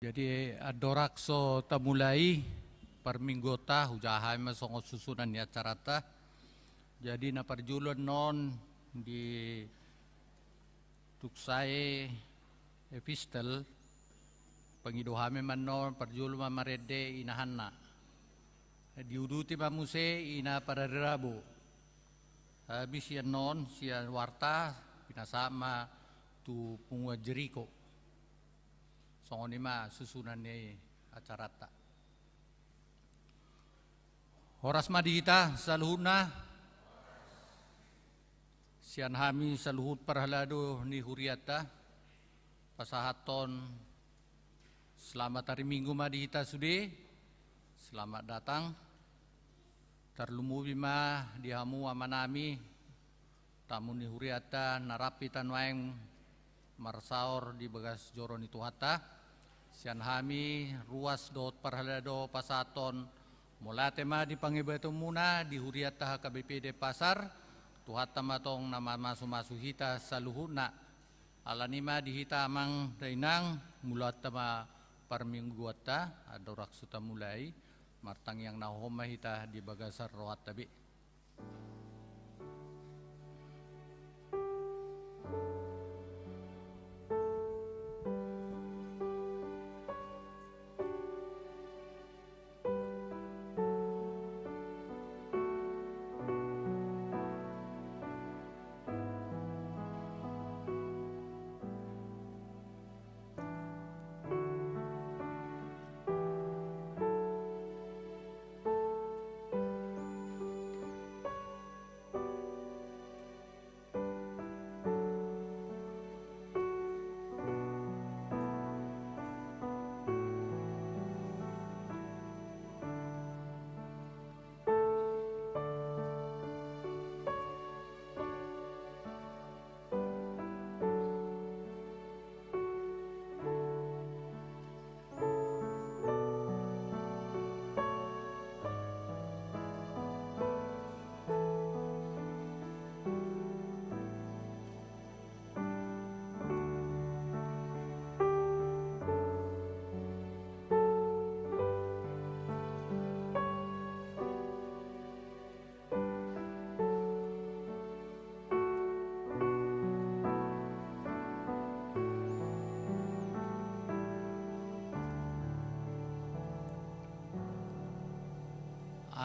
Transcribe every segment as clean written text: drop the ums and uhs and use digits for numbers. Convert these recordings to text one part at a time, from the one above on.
Jadi adorakso tamulai perminggota hujahay masongot susunan ni acarata. Jadi na parjulon non di tuksay epistel pangiduhame man non parjulo mamarede inahanna. Diuduti mamuse ina pararabo. Habis siya non siya warta pinasama tu pungwa Jericho. Songonima susunan ni acarata. Horas madita saluhuna sian hami saluhut parhalado ni huriata pasahaton selamat hari Minggu madita sude selamat datang terlumubi ma dihamu amanami tamu ni huriata narapi tanwaeng marsaor di bagas joron itu hata sian hami ruas dot parhalado pasaton mulate ma di pangibato muna di huriata HKBPD Pasar tuhata matong nama masu hita saluhuna alanima di hita amang dainang mulat ma parmingguata adorak suta mulai martang yang nahoma hita di bagasar roat tabi.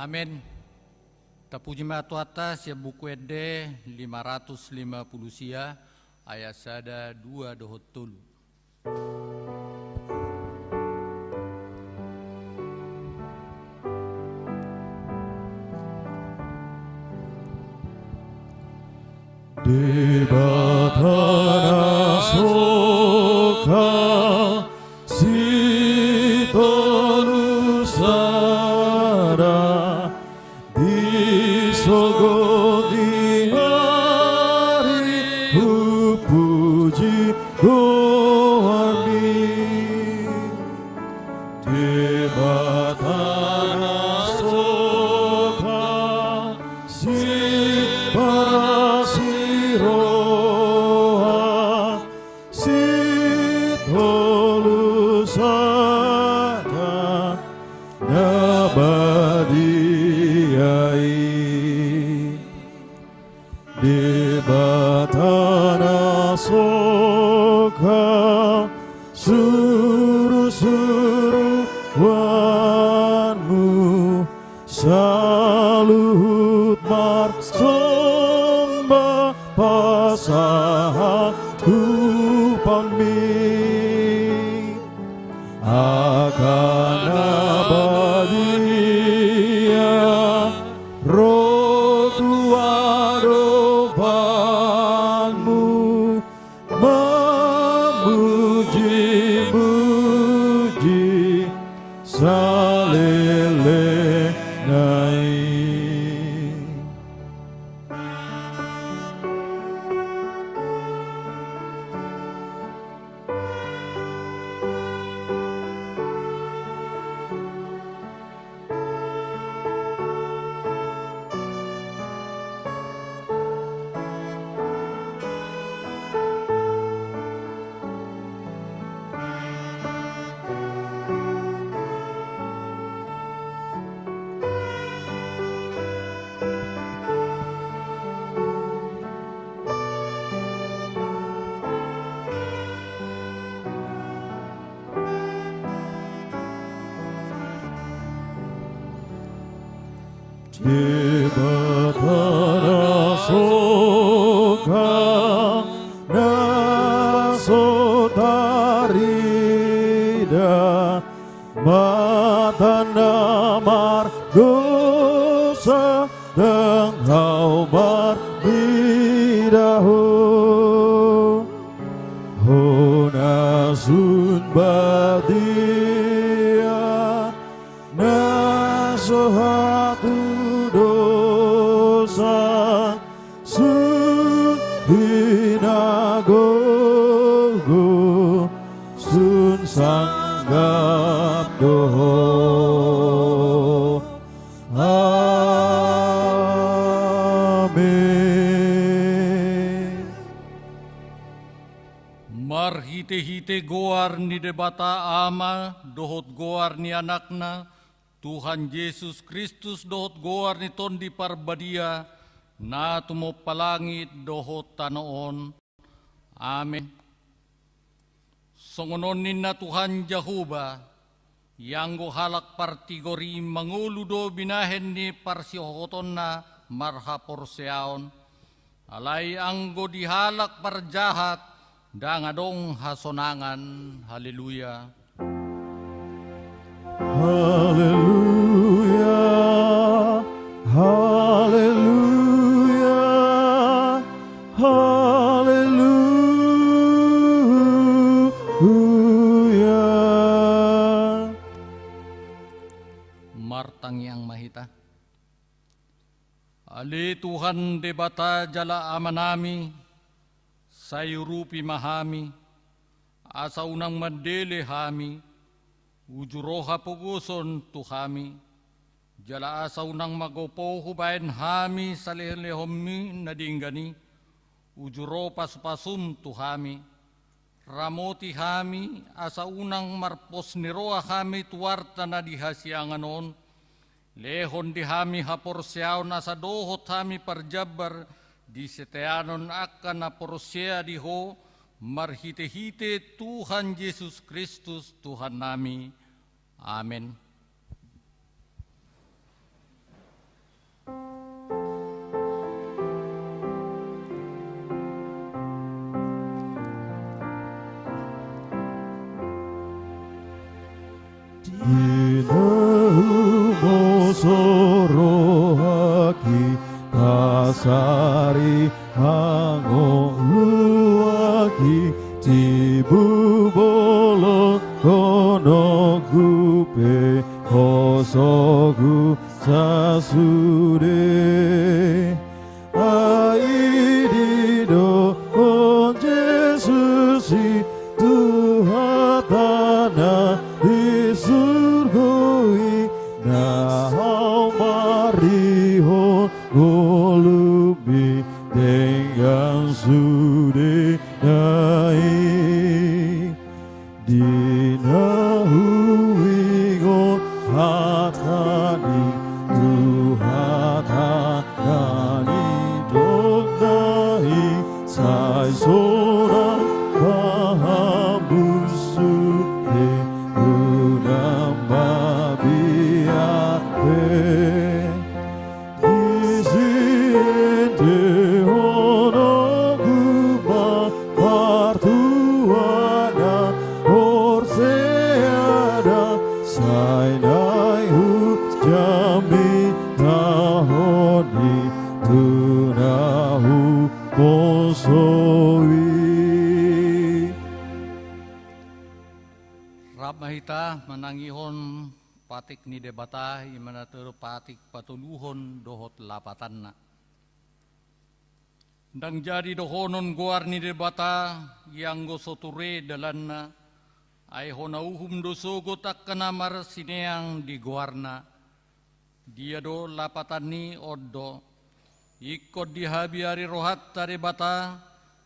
Amin. Tapuji matu atas ya buku ede 550 sia ayat sada 2 dohot tulu. Di batana soka si tolusara di sogo di hari puji doami di batana soka si roa si tolusada nabadiai di batana soka suru-suru wanu saluhut marsomba pasahat kupami akan abadia roh tuarobanmu memuji-muji salele nai. Debata soka nasotarida matana margosa dengau marbidahu hona sun badia nasohatu dosa sun hinagogo sun sanggap doho. Amin. Marhite-hite goar ni debata ama dohot goar ni anakna Tuhan Yesus Kristus dohot goar ni tondi parbadia na tumo palangit dohot tanoon. Amen. Songononin na Tuhan Jehovah yang go halak partigori manguludo binahen ni parsihoton na marhaporseaon. Alay anggo dihalak parjahat dangadong hasonangan. Haleluya. Haleluya, haleluya, haleluya. Martang yang mahita. Ali Tuhan debata jala amanami, sayurupi mahami, asa unang mandele hami, ujuroha puguson tuhami, jala asa unang magopo hubain hami salehlehomi nadinggani, ujuro pasupasum tuhami, ramoti hami asa unang marpos niroa hami tuwarta na dihasianganon, lehon di hami haporseaon asa dohot hami parjabar di seteanon akan na porosea diho marhite-hite Tuhan Yesus Kristus Tuhan nami. Amen. Sorohaki kasari hango luaki tibu bolo kono gupe kosogu sasude aidido on Jesusi Tuhatana disurgoi nahau mariho golubi dengan sude dai dinahuigon hatani Tuhatani doknai sai sora pahamusuhe unamba biate disiente hono guma partuana orseada sainai jami tahoni tunahu kosoi. Rab mahita manangihon patik ni debata imana tero patik patuluhon dohot lapatan na. Dang jadi dohonon goar ni debata yang go soture dalan na ay honauhum dosogo tak kanamar sineang di goarna. Dia do lapatan ni oddo ikot di habiari rohatta debata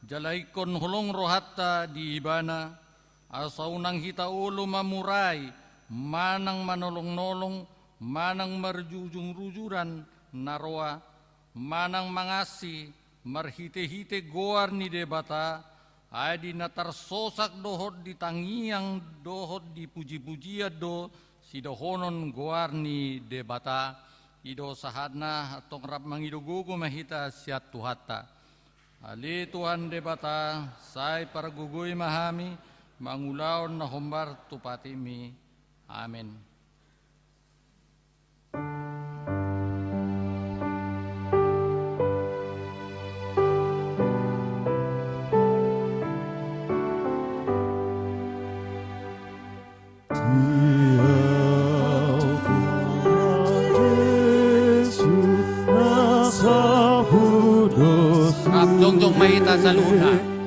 jalaikon holong rohatta di ibana asa unang hita ulo mamurai manang manolong-nolong manang marjujung-rujuran naroa manang mangasi marhite-hite goar ni debata adi natar sosak dohot di tangiang dohot di puji-pujian do si dohonon goar ni debata ido sahadna atong rap mangidugugo mahita siat tuhata. Ali Tuhan debata say paragugoy mahami mangulaon na humbar tupatimi. Amen. Jongjong mahita sa luna.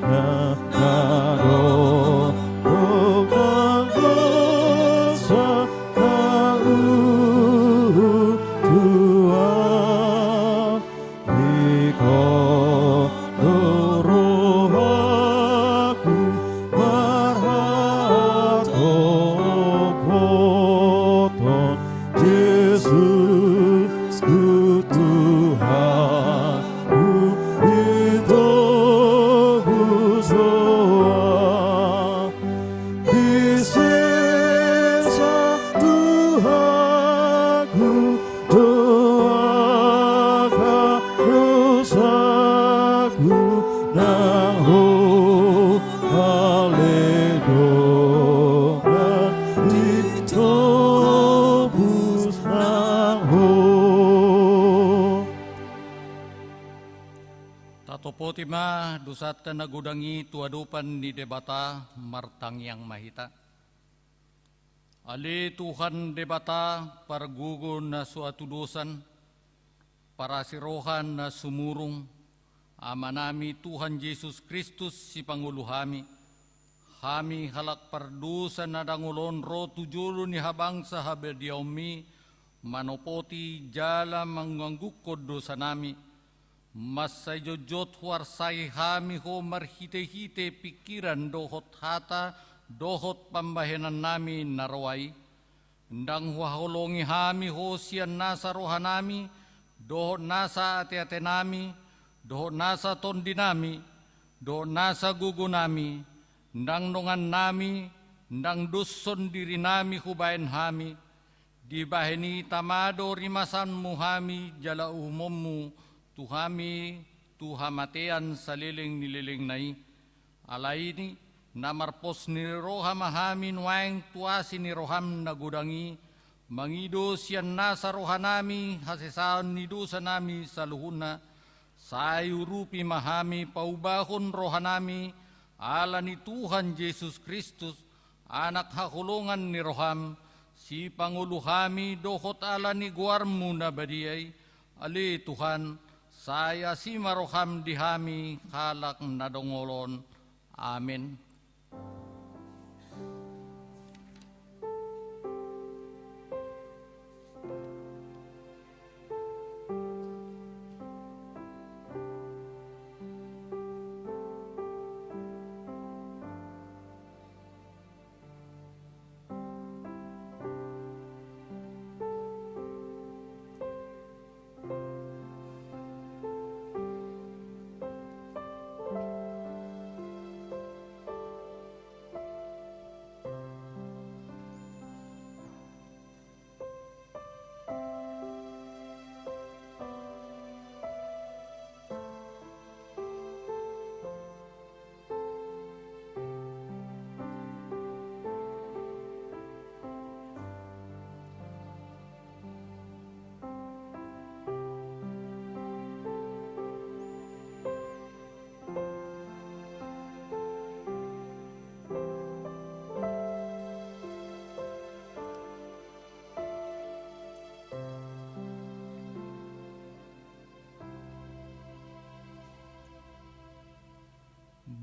Tatopotima dusat nagudangi tuadupan ni debata martang yang mahita. Ali Tuhan debata pargugon na suatu dosan, para sirohan na sumurung, amanami Tuhan Yesus Kristus si Pangulo hami halak pardusan na dangulon ro tujulo ni habang sa habediaumi, manopoti jala manganggukod dosa nami, mas sayojot warsay hami ho marhite-hite pikiran dohot hata, dohot pambahenan nami naraway. Ndang waholongi hami ho siyan nasa rohanami, dohot nasa ate-ate nami, dohot nasa tondi nami, dohot nasa gugo nami, ndang nongan nami, ndang duson diri nami hubayan hami, di baheni tamado rimasan muhami jala umummu, tuhami tuhamatean saliling nililing nai alaini namarpos ni roham hamin waeng tuasi ni roham nagudangi mangido siyan nasa rohanami hasesaon ni dosa nami saluhuna sayurupi mahami paubahon rohanami ala ni Tuhan Yesus Kristus anak hakulungan ni roham si Pangulo hami dohot ala ni guarmu na badiyay ali Tuhan saya si maroham dihami halak nadongolon. Amin.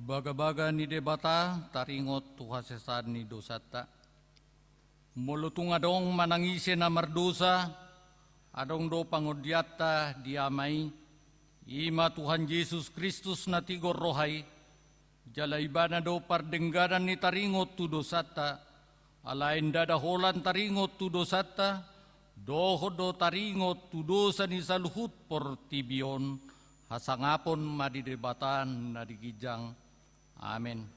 Baga-baga ni debata taringot tuhasesan ni dosata. Mulutung adong manangise na mardosa, adong do pangudyata diamay, ima Tuhan Yesus Kristus na tigor rohay, jalaiba na do pardenggaran ni taringot tu dosata, alain dadaholan taringot tu dosata, doho do taringot tu dosa ni saluhut por tibion, hasangapon madidebatan na digijang. Amin.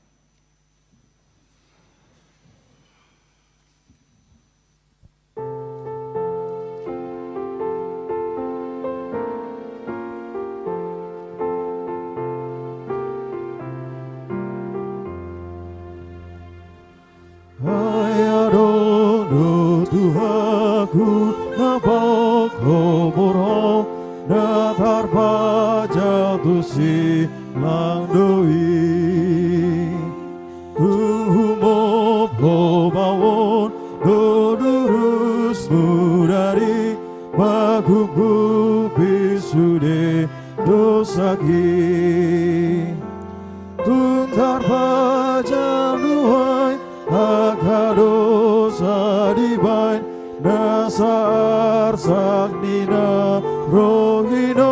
Tuhaku napakoboro na tarpaja tu silang doi Humo bawon dodurus mudari Magugu bisude dosaki Tuntar pajang duhai Akadosa dibain Nasar saknina rohinon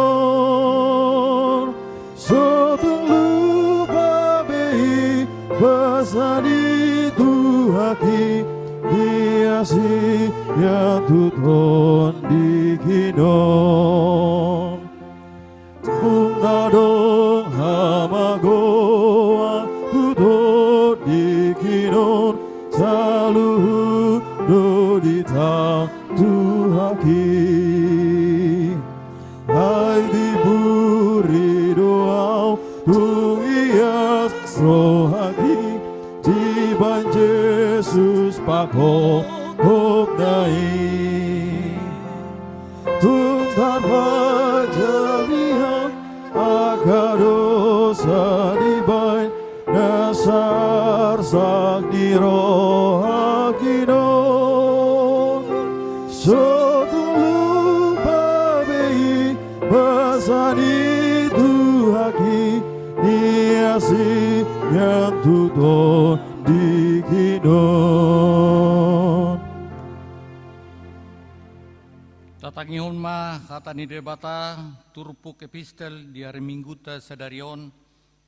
Sotung lupa behi Basani tuhaki Diasi yang tuton dikinon Mungadong hamagoa Tuton dikinon Saluhu doditang tuhaki Hai diburi doau Tungias rohaki Jiban Yesus pako hoknai Tuntan pajalihan Akadosa dibain Nasar sakni rohakinon Sotulu babei Basani tuhaki Niasi yang tuton dikinon Tatangihon ma kata ni debata turpuk epistel di hari Minggu ta sedarion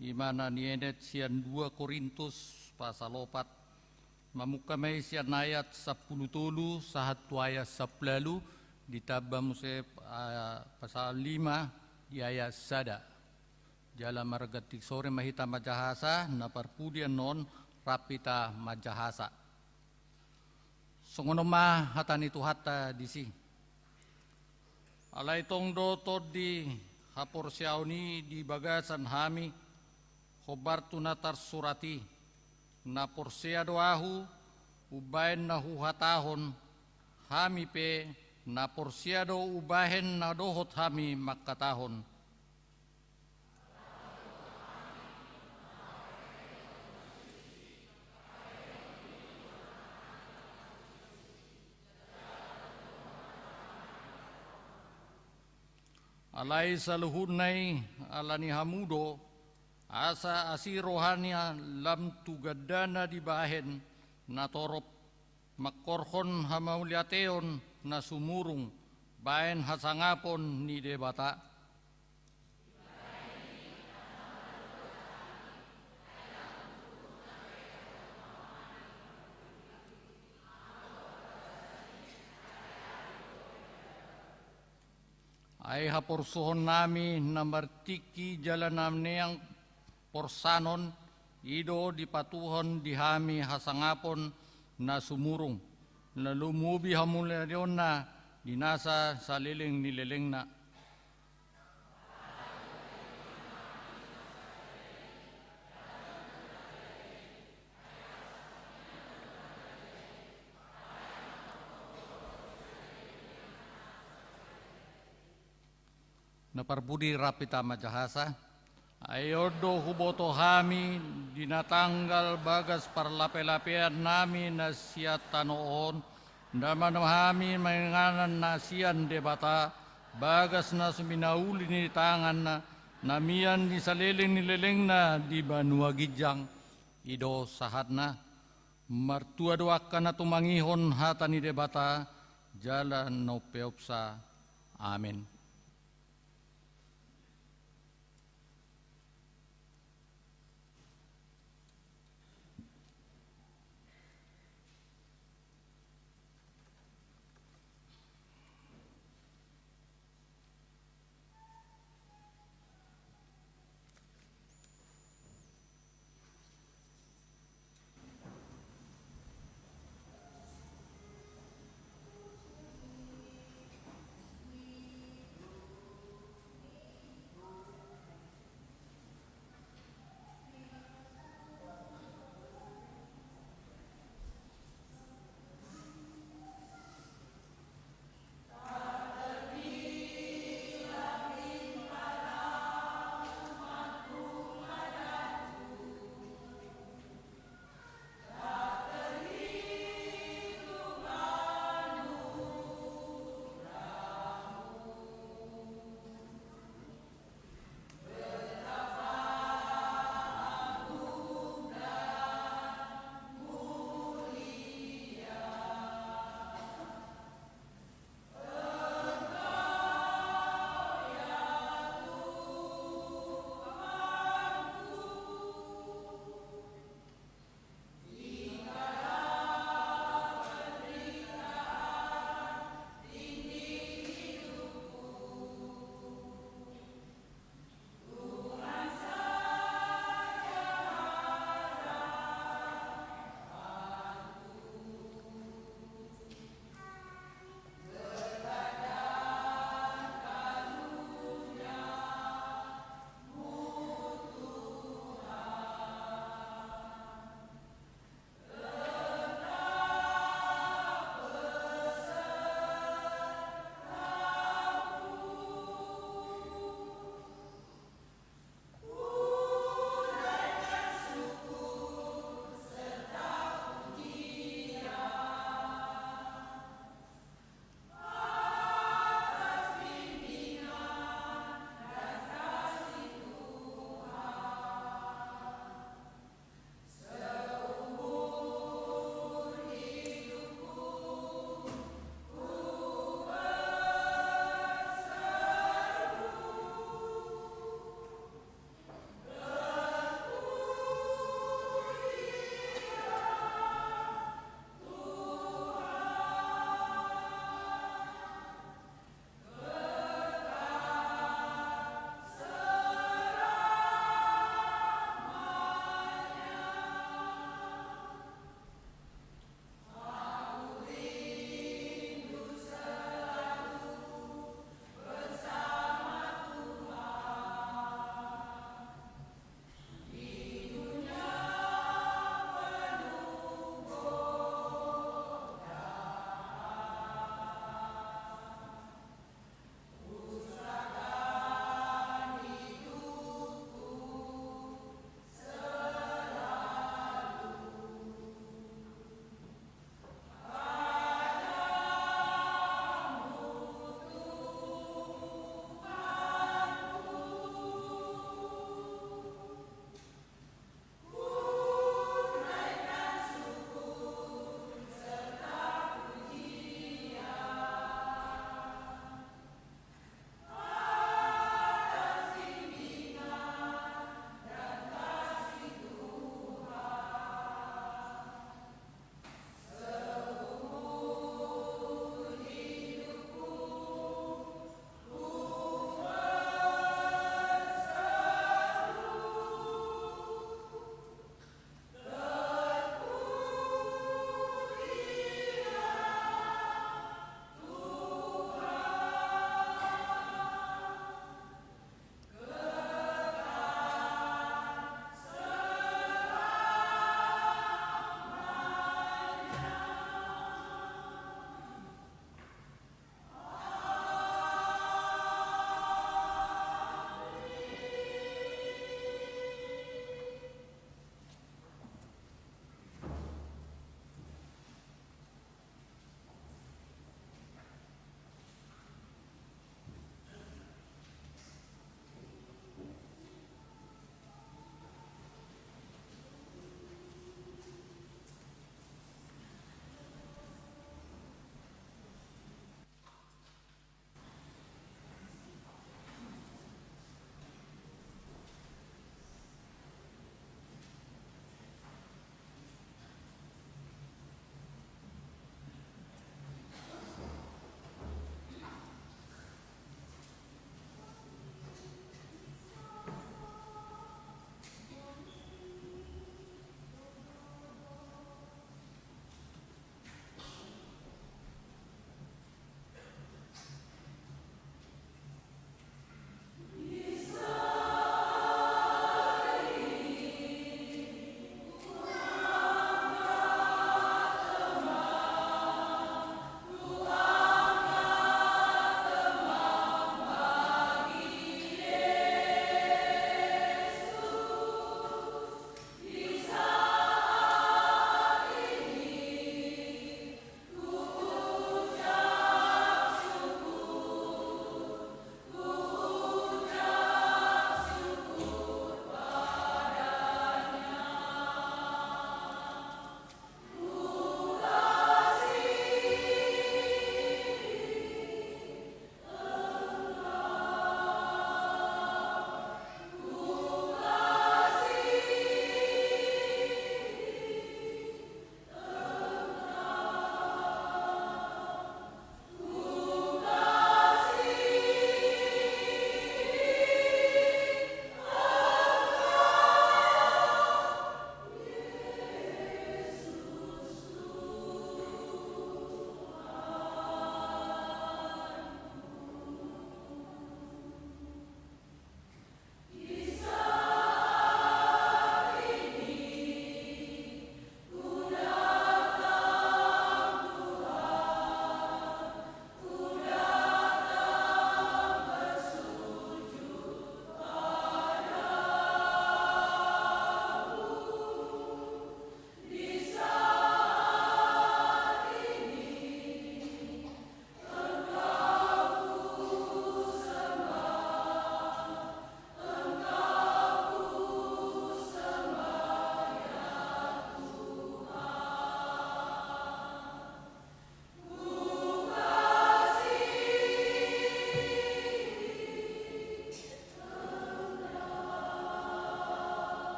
imana ni enet sian 2 Korintus pasal 4 mamukamay sian ayat 10 tolu sahat ayat 10 ditambah musep pasal 5 di ayat sada jala margatik sore mahita majahasa na parpudian non rapita majahasa songono ma hatani tuhata disi alai tong do di hapor siauni di bagasan hami khobar tunatar surati na porsia doahu ubahen na huhatahon hami pe na porsia do ubahen na dohot hami makatahon alai saluhunai alani hamudo asa asi rohania lam tugadana di bahen na torop makorhon hamauliateon na sumurung bahen hasangapon ni debata ay haporsuhon nami namartiki jalan namneang porsanon ido dipatuhon dihami hasangapon na sumurung na lumubi hamularion na dinasa saliling nileleng na naparbudi rapita majahasa ayodo huboto hami dinatanggal bagas parlape-lapean nami nasiat tanoon daman hami menganan nasian debata bagas na suminauli ni tangan na namian di saliling nileleng na di Banua Gijang ido sahat na martua doakan na tumangihon hata ni debata jalan no peopsa amin.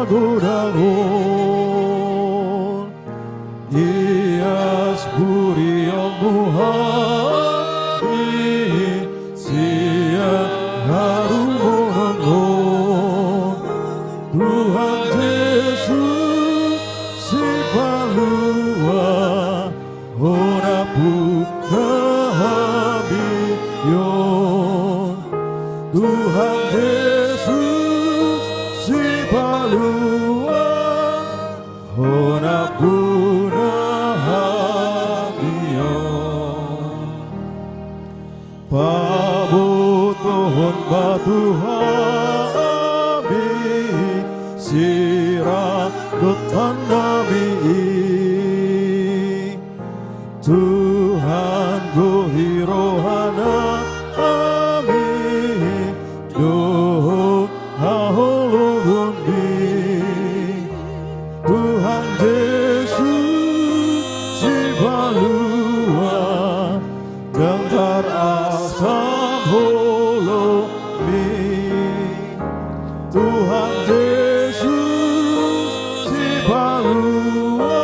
godaron Ias buri yang muhari Siang harum monon Tuhan Yesus si palua Ora buka habiyon Tuhan Yesus si palua Ora buka habiyon Pabutuhon batuhabi Siragutan nabi Tuhan gohirohana amin Doh haulugundi Tuhan Yesus si balua Gentar asam holomi Tuhan Yesus si balua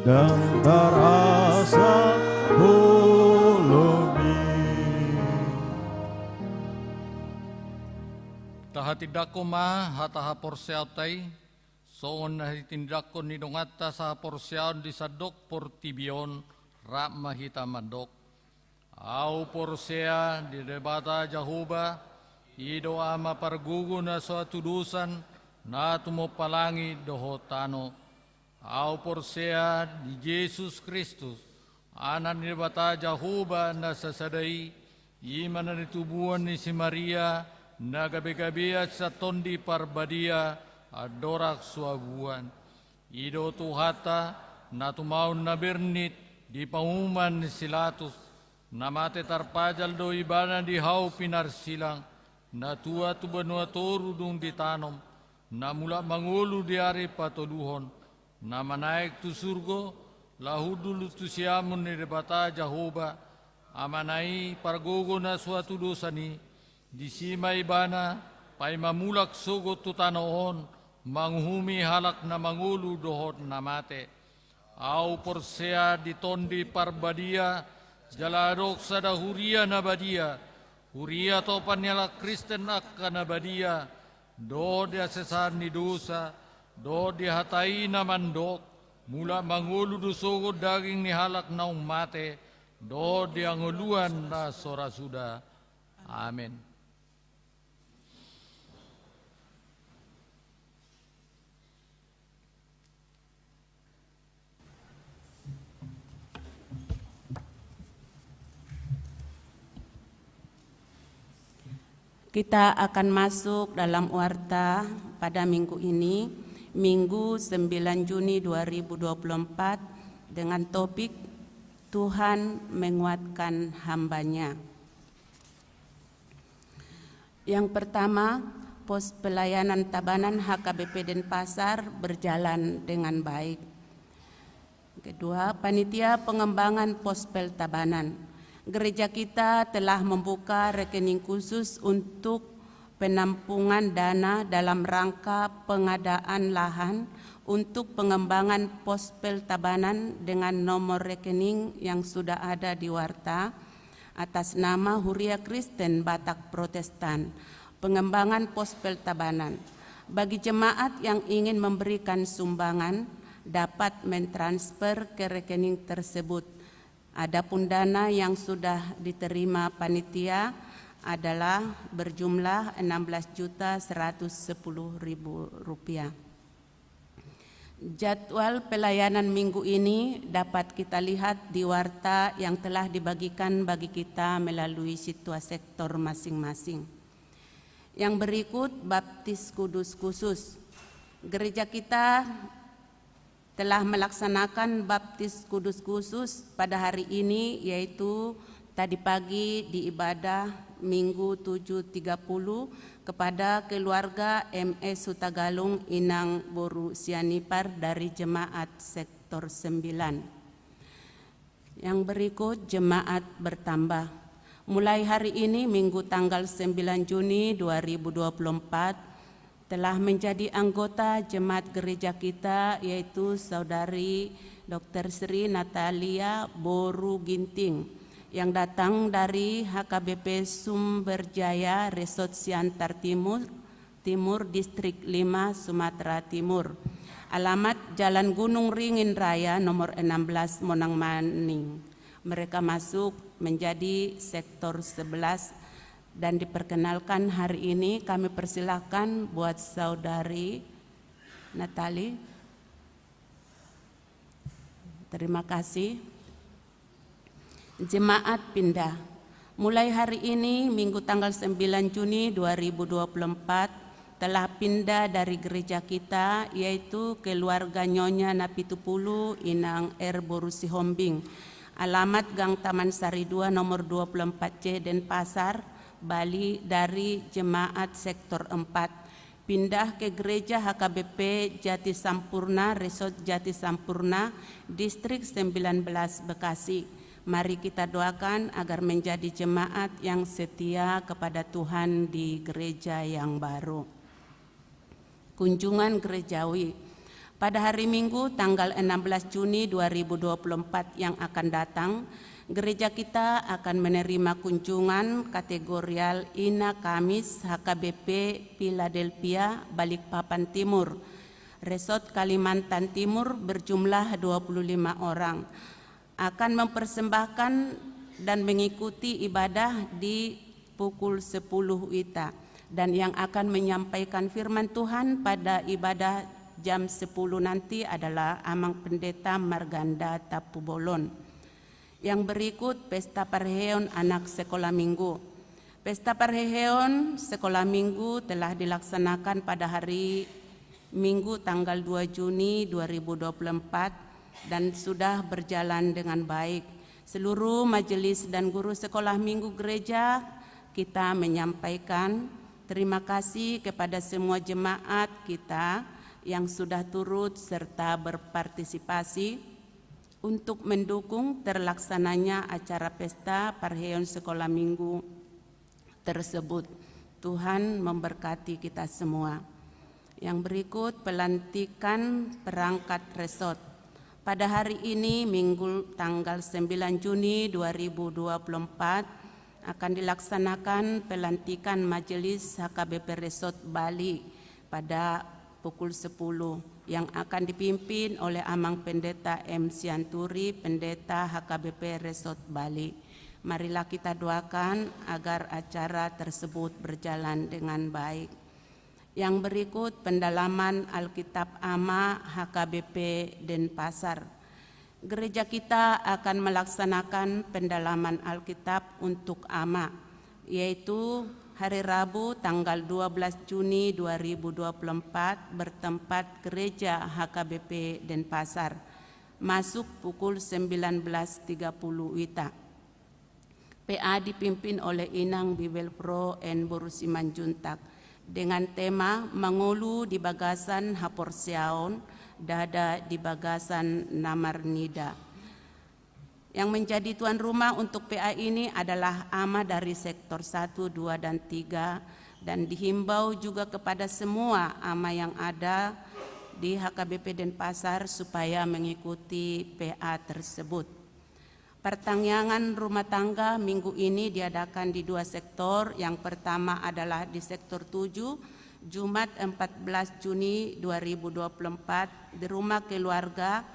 Gentar asam holomi Tahatidako ma hataha porseautai soon na hitindako ni dongata sa porseaon di sadok portibion rak mahita mandok. Au porsea di debata Jahoba ido ama pargugo na suatu dusan na tumopalangi dohotano. Au porsea di Yesus Kristus anak ni debata Jahoba na sasadai iman na tubuhan ni si Maria na gabi-gabi sa tondi parbadia adorak suabuan. Ido tuhata na tumaon na bernit di panguman ni Silatus na mate tarpajal do ibana di hau pinarsilang na tua tu benua toru dung ditanom na mula mangulu di ari patoduhon na manaik tu surgo lahudulu tu siamun ni debata Jahoba amanai pargogo na suatu dosani di sima ibana pai mamulak sogo tu tanoon manghumi halak na mangulu dohot na mate au porsea di tondi parbadia jaladok sada huria na badia huria to panyala Kristen akka na badia do dia sesar ni dosa do dia hatai na mandok mula mangulu dosogo daging ni halak na mate do dia nguluan na sora suda amin. Kita akan masuk dalam warta pada minggu ini, Minggu 9 Juni 2024 dengan topik Tuhan menguatkan hambanya. Yang pertama, pos pelayanan Tabanan HKBP Denpasar berjalan dengan baik. Kedua, panitia pengembangan Pospel Tabanan. Gereja kita telah membuka rekening khusus untuk penampungan dana dalam rangka pengadaan lahan untuk pengembangan Pospel Tabanan dengan nomor rekening yang sudah ada di warta atas nama Huria Kristen Batak Protestan, pengembangan Pospel Tabanan. Bagi jemaat yang ingin memberikan sumbangan dapat mentransfer ke rekening tersebut. Adapun dana yang sudah diterima panitia adalah berjumlah Rp16.110.000. Jadwal pelayanan minggu ini dapat kita lihat di warta yang telah dibagikan bagi kita melalui situasi sektor masing-masing. Yang berikut baptis kudus khusus. Gereja kita telah melaksanakan baptis kudus khusus pada hari ini, yaitu tadi pagi di ibadah Minggu 7.30 kepada keluarga MS Hutagalung Inang Boru Sianipar dari jemaat sektor 9. Yang berikut jemaat bertambah. Mulai hari ini Minggu tanggal 9 Juni 2024 telah menjadi anggota jemaat gereja kita, yaitu Saudari Dr. Sri Natalia Boru Ginting yang datang dari HKBP Sumberjaya Resort Siantar Timur Distrik 5 Sumatera Timur. Alamat Jalan Gunung Ringin Raya nomor 16 Monang Maning. Mereka masuk menjadi sektor 11 dan diperkenalkan hari ini kami persilahkan buat Saudari Natali. Terima kasih. Jemaat pindah. Mulai hari ini Minggu tanggal 9 Juni 2024 telah pindah dari gereja kita, yaitu keluarga Nyonya Napitupulu Inang Borusi Hombing. Alamat Gang Taman Sari 2 nomor 24C Denpasar, Bali, dari jemaat sektor 4 pindah ke gereja HKBP Jati Sampurna Resort Jati Sampurna Distrik 19 Bekasi. Mari kita doakan agar menjadi jemaat yang setia kepada Tuhan di gereja yang baru. Kunjungan gerejawi. Pada hari Minggu tanggal 16 Juni 2024 yang akan datang, gereja kita akan menerima kunjungan kategorial Ina Kamis HKBP Philadelphia Balikpapan Timur, Resort Kalimantan Timur berjumlah 25 orang. Akan mempersembahkan dan mengikuti ibadah di pukul 10 WITA, dan yang akan menyampaikan firman Tuhan pada ibadah jam 10 nanti adalah Amang Pendeta Marganda Tapubolon. Yang berikut Pesta Parheon Anak Sekolah Minggu. Pesta Parheon Sekolah Minggu telah dilaksanakan pada hari Minggu tanggal 2 Juni 2024 dan sudah berjalan dengan baik. Seluruh majelis dan guru sekolah minggu gereja kita menyampaikan terima kasih kepada semua jemaat kita yang sudah turut serta berpartisipasi untuk mendukung terlaksananya acara Pesta Parheon Sekolah Minggu tersebut. Tuhan memberkati kita semua. Yang berikut pelantikan perangkat resort. Pada hari ini Minggu tanggal 9 Juni 2024 akan dilaksanakan pelantikan Majelis HKBP Resort Bali pada pukul 10 yang akan dipimpin oleh Amang Pendeta M. Sianturi, Pendeta HKBP Resort Bali. Marilah kita doakan agar acara tersebut berjalan dengan baik. Yang berikut pendalaman Alkitab AMA HKBP Denpasar. Gereja kita akan melaksanakan pendalaman Alkitab untuk AMA, yaitu hari Rabu tanggal 12 Juni 2024 bertempat Gereja HKBP Denpasar, masuk pukul 19.30 WITA. PA dipimpin oleh Inang Bibel Pro N. Borusi Manjuntak dengan tema Mangulu di Bagasan Haporsiaon, Dada di Bagasan Namarnida. Yang menjadi tuan rumah untuk PA ini adalah AMA dari sektor 1, 2, dan 3, dan dihimbau juga kepada semua AMA yang ada di HKBP Denpasar supaya mengikuti PA tersebut. Pertanyaan rumah tangga minggu ini diadakan di 2 sektor. Yang pertama adalah di sektor 7, Jumat 14 Juni 2024 di rumah keluarga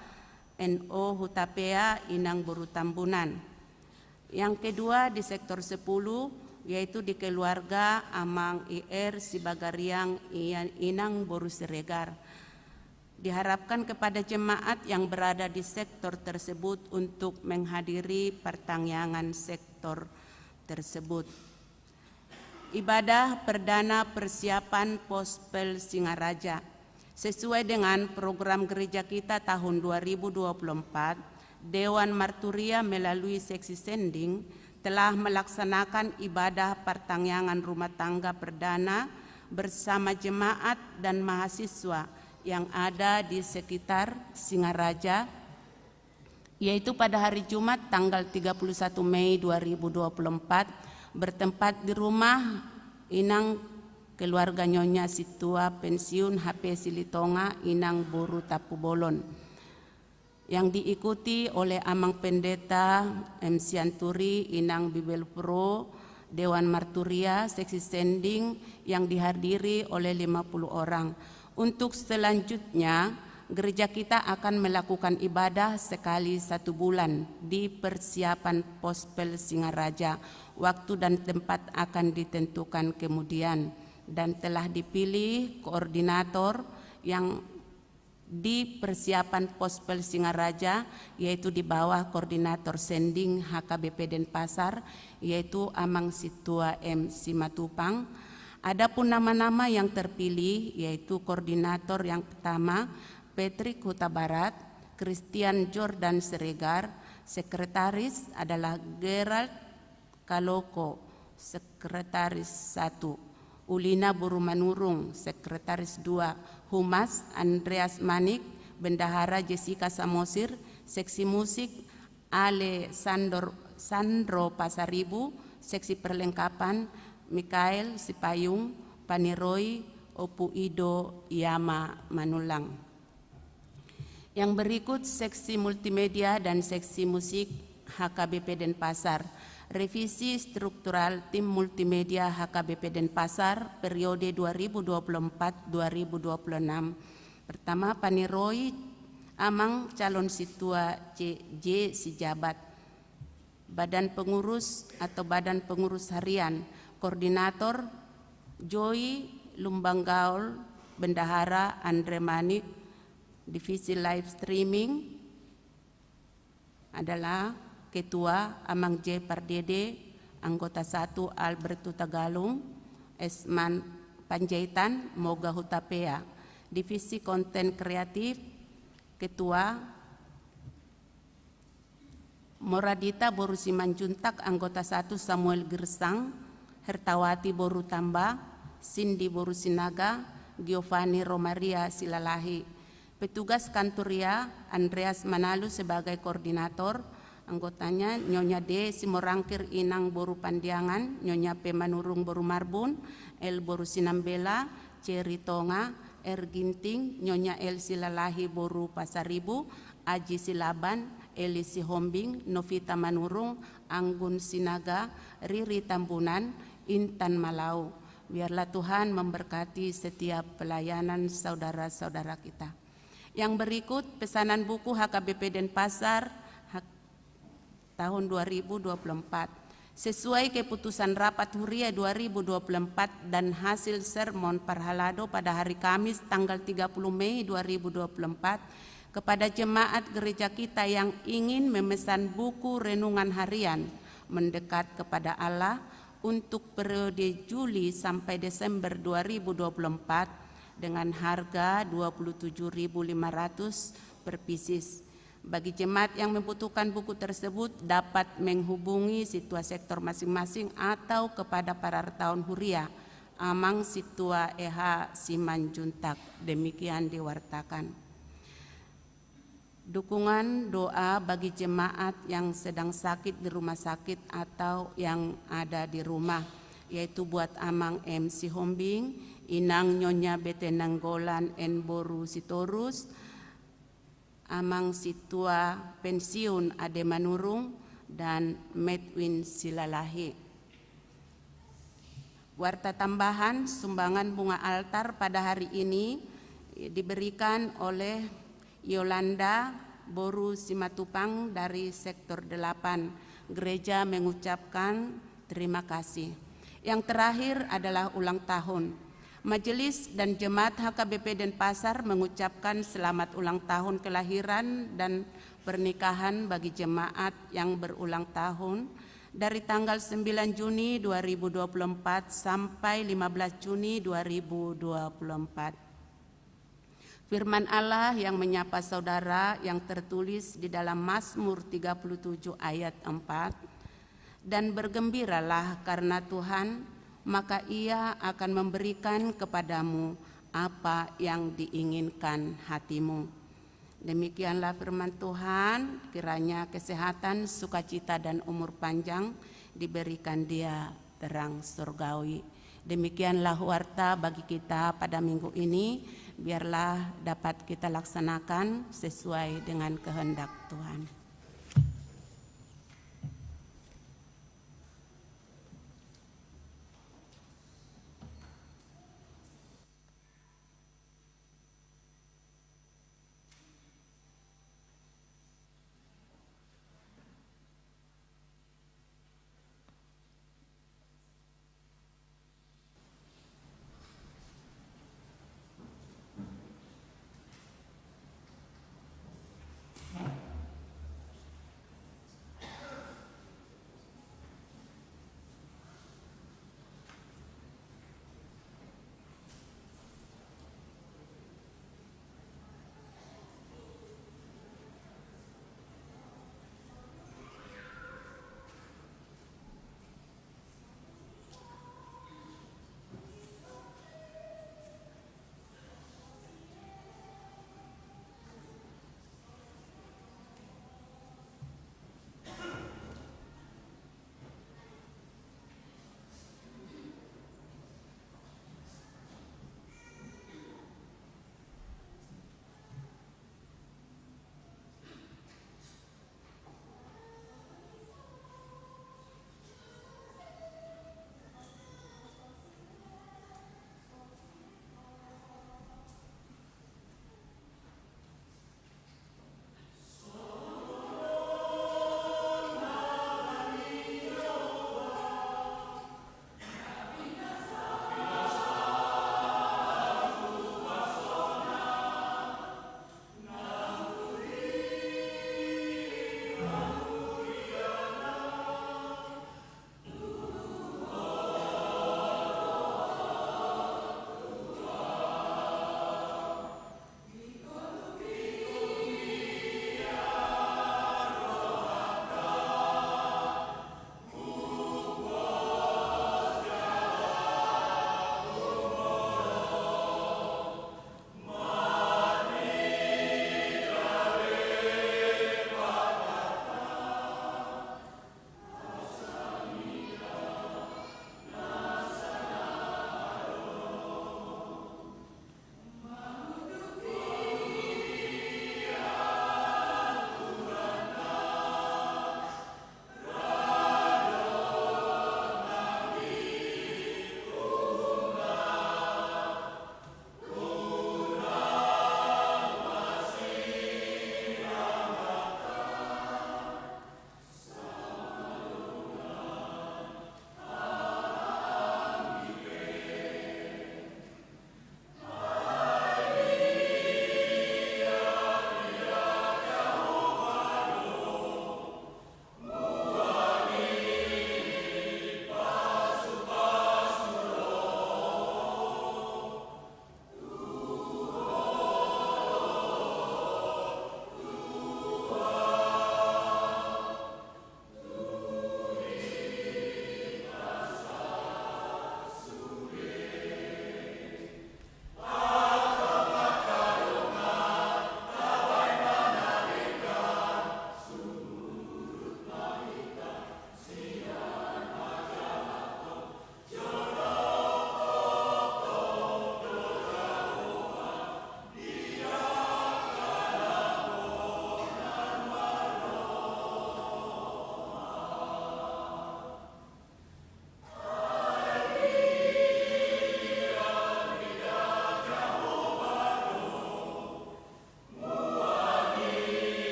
NO Hutapea Inang Boru Tambunan. Yang kedua di sektor 10, yaitu di keluarga Amang IR Sibagariang Inang Boru Siregar. Diharapkan kepada jemaat yang berada di sektor tersebut untuk menghadiri pertanyaan sektor tersebut. Ibadah perdana persiapan Pospel Singaraja. Sesuai dengan program gereja kita tahun 2024, Dewan Marturia melalui seksi sending telah melaksanakan ibadah pertanyaan rumah tangga perdana bersama jemaat dan mahasiswa yang ada di sekitar Singaraja, yaitu pada hari Jumat tanggal 31 Mei 2024 bertempat di rumah Inang keluarga Nyonya Situa pensiun HP Silitonga Inang Boru Tapu Bolon, yang diikuti oleh Amang Pendeta M. Sianturi Inang Bibel Pro Dewan Marturia seksi sending yang dihadiri oleh 50 orang. Untuk selanjutnya, gereja kita akan melakukan ibadah sekali 1 bulan di persiapan Pospel Singaraja. Waktu dan tempat akan ditentukan kemudian, dan telah dipilih koordinator yang di persiapan Pospel Singaraja, yaitu di bawah koordinator sending HKBP Denpasar, yaitu Amang Situa M. Simatupang. Adapun nama-nama yang terpilih yaitu koordinator yang pertama Patrick Huta Barat, Christian Jordan Siregar, sekretaris adalah Gerald Kaloko, sekretaris 1, Ulina Burumanurung, sekretaris 2, Humas Andreas Manik, Bendahara Jessica Samosir, seksi musik Ale Sandro Pasaribu, seksi perlengkapan Mikael Sipayung, Paniroi Opu Ido Yama Manulang. Yang berikut seksi multimedia dan seksi musik HKBP Denpasar. Revisi struktural tim multimedia HKBP Denpasar periode 2024-2026. Pertama, Paniroi Amang calon Situa J Sijabat. Badan pengurus atau badan pengurus harian, koordinator Joy Lumbanggaul, Bendahara Andre Manik, divisi live streaming adalah Ketua Amang J Pardede, anggota 1 Alberto Tagalung, Esman Panjaitan Moga Hutapea, divisi konten kreatif Ketua Moradita Boru Simanjuntak, anggota 1 Samuel Gersang, Hertawati Boru Tamba, Cindy Boru Sinaga, Giovanni Romaria Silalahi. Petugas Kantoria Andreas Manalu sebagai koordinator, anggotanya Nyonya D Simorangkir Inang Boru Pandiangan, Nyonya P Manurung Boru Marbun, El Boru Sinambela, Ceri Tonga, R Ginting, Nyonya El Silalahi Boru Pasaribu, Aji Silaban, Eli Sihombing, Novita Manurung, Anggun Sinaga, Riri Tambunan, Intan Malau. Biarlah Tuhan memberkati setiap pelayanan saudara-saudara kita. Yang berikut pesanan buku HKBP Denpasar tahun 2024 sesuai keputusan rapat Huria 2024 dan hasil sermon Parhalado pada hari Kamis tanggal 30 Mei 2024 kepada jemaat gereja kita yang ingin memesan buku renungan harian mendekat kepada Allah untuk periode Juli sampai Desember 2024 dengan harga 27.500 per pieces. Bagi jemaat yang membutuhkan buku tersebut dapat menghubungi Situa sektor masing-masing atau kepada para wartawan Huria, Amang Situa EH Simanjuntak. Demikian diwartakan. Dukungan doa bagi jemaat yang sedang sakit di rumah sakit atau yang ada di rumah, yaitu buat Amang M. Sihombing, Inang Nyonya Bete Nanggolan N. Boru Sitorus, Amang Situa pensiun Ade Manurung, dan Medwin Silalahi. Warta tambahan sumbangan bunga altar pada hari ini diberikan oleh Yolanda Boru Simatupang dari sektor 8. Gereja mengucapkan terima kasih. Yang terakhir adalah ulang tahun. Majelis dan Jemaat HKBP Denpasar mengucapkan selamat ulang tahun kelahiran dan pernikahan bagi jemaat yang berulang tahun dari tanggal 9 Juni 2024 sampai 15 Juni 2024. Firman Allah yang menyapa saudara yang tertulis di dalam Mazmur 37 ayat 4, dan bergembiralah karena Tuhan, maka Ia akan memberikan kepadamu apa yang diinginkan hatimu. Demikianlah firman Tuhan, kiranya kesehatan, sukacita, dan umur panjang diberikan Dia terang surgawi. Demikianlah warta bagi kita pada minggu ini, biarlah dapat kita laksanakan sesuai dengan kehendak Tuhan.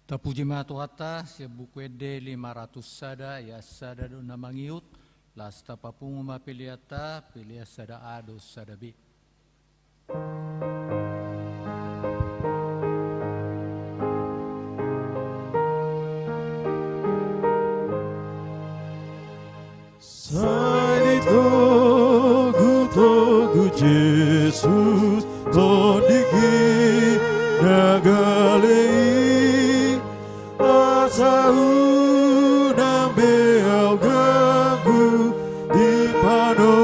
Tapuji matuhata siya bukwede 500 sada ya sada do namangiut lasta papungu mapiliata pilia sada ado sada bi. Sai togu Jesus tondiki nagalei asau nambeau gagu di pano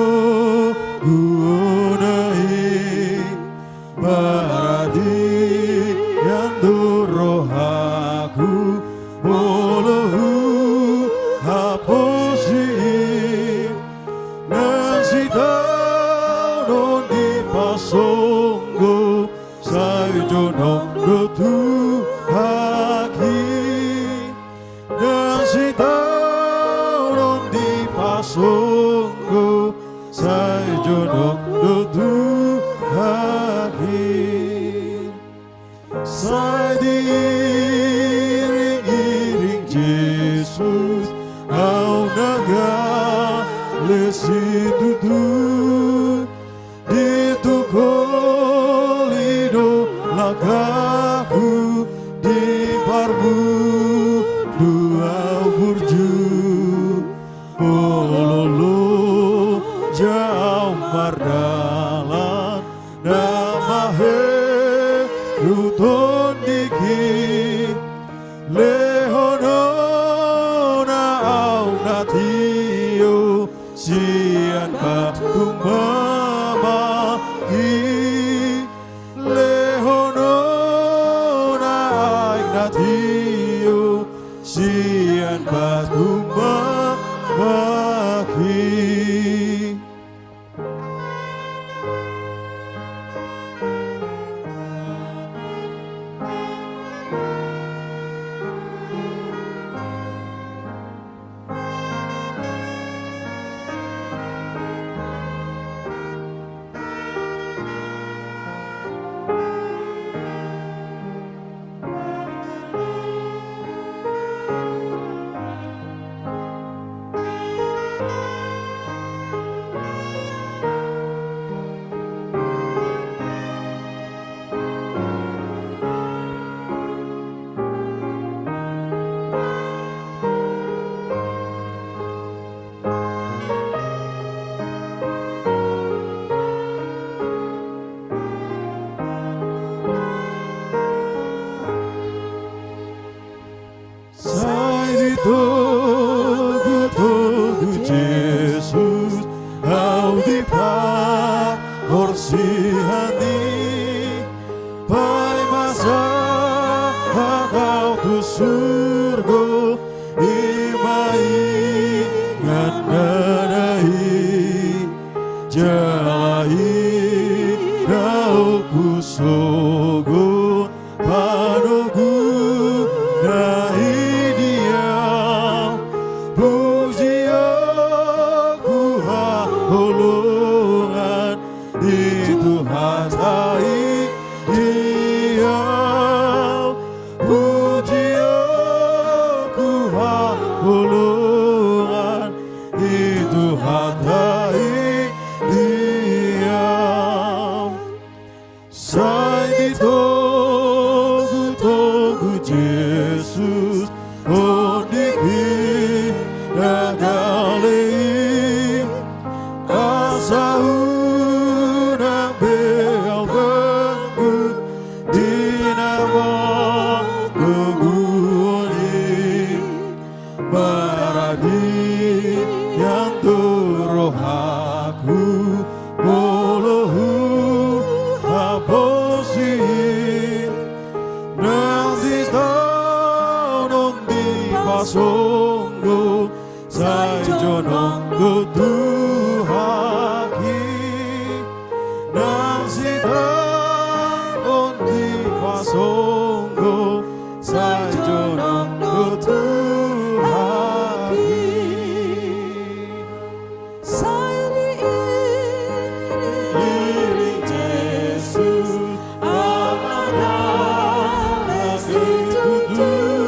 gunai baradi yang rohaku molohu haposi nasi tau non di pasonggo sai jonong tu haki nasi tau non di pasonggo sai jonong tu haki sai diiring-iring Jesus au naga lesi tutu di tukolido lakaku di parbu dua burju mololo jauh mardalan namahe ruton dikit lehono na au natio sian batung mamaki lehono na ai natio sian batung mamaki. Sai togu Jesus au di pa orsihani pai masa hakau tu surgo imai ngandai jalai kau kusogo panogu nahi puji aku holongan itu hatai dia puji aku holongan itu hatai dia sai togu Jesus ondiki nagalei asau nambeau gagu dinamo guguni maradi yang rohaku molohu haposi nanti tahun di pasonggo sai jonong tu haki nanti tahun di pasonggo sai jonong tu haki sai diiring Jesus amana nasi tutu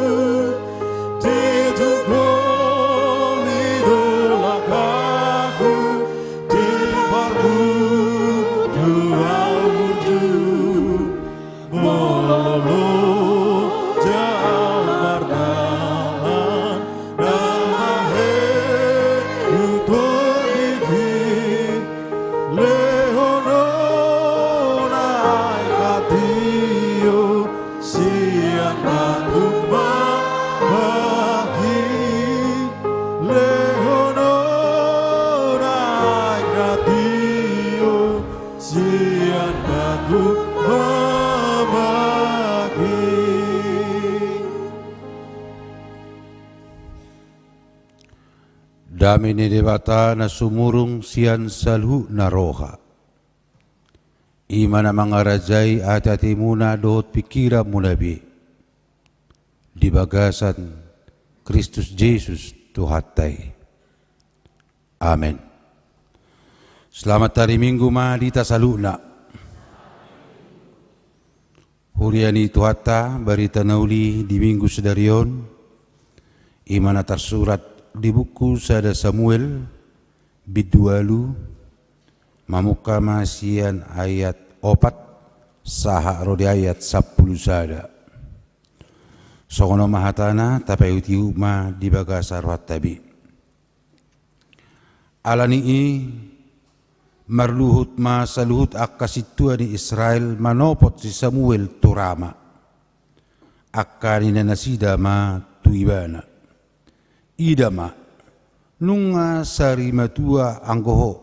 Dami ni debata na sumurung sian salhu na roha. Ima na mga rajay at atimuna doot pikira munabi. Di bagasan Kristus Jesus Tuhatay. Amen. Selamat hari Minggu dita saluna. Huriani Tuhata barita nauli di minggu sedarion. Imana tersurat di buku Sada Samuel Bidualu mamuka masian ayat 4 saha rodi ayat 10 sada. Sokono mahatana tapi utiu ma di bagasar tabi. Alani marluhut ma saluhut akasitua di Israel manopot si Samuel turama. Akani na nasida ma tuibana. Idama nunga sari matua anggoho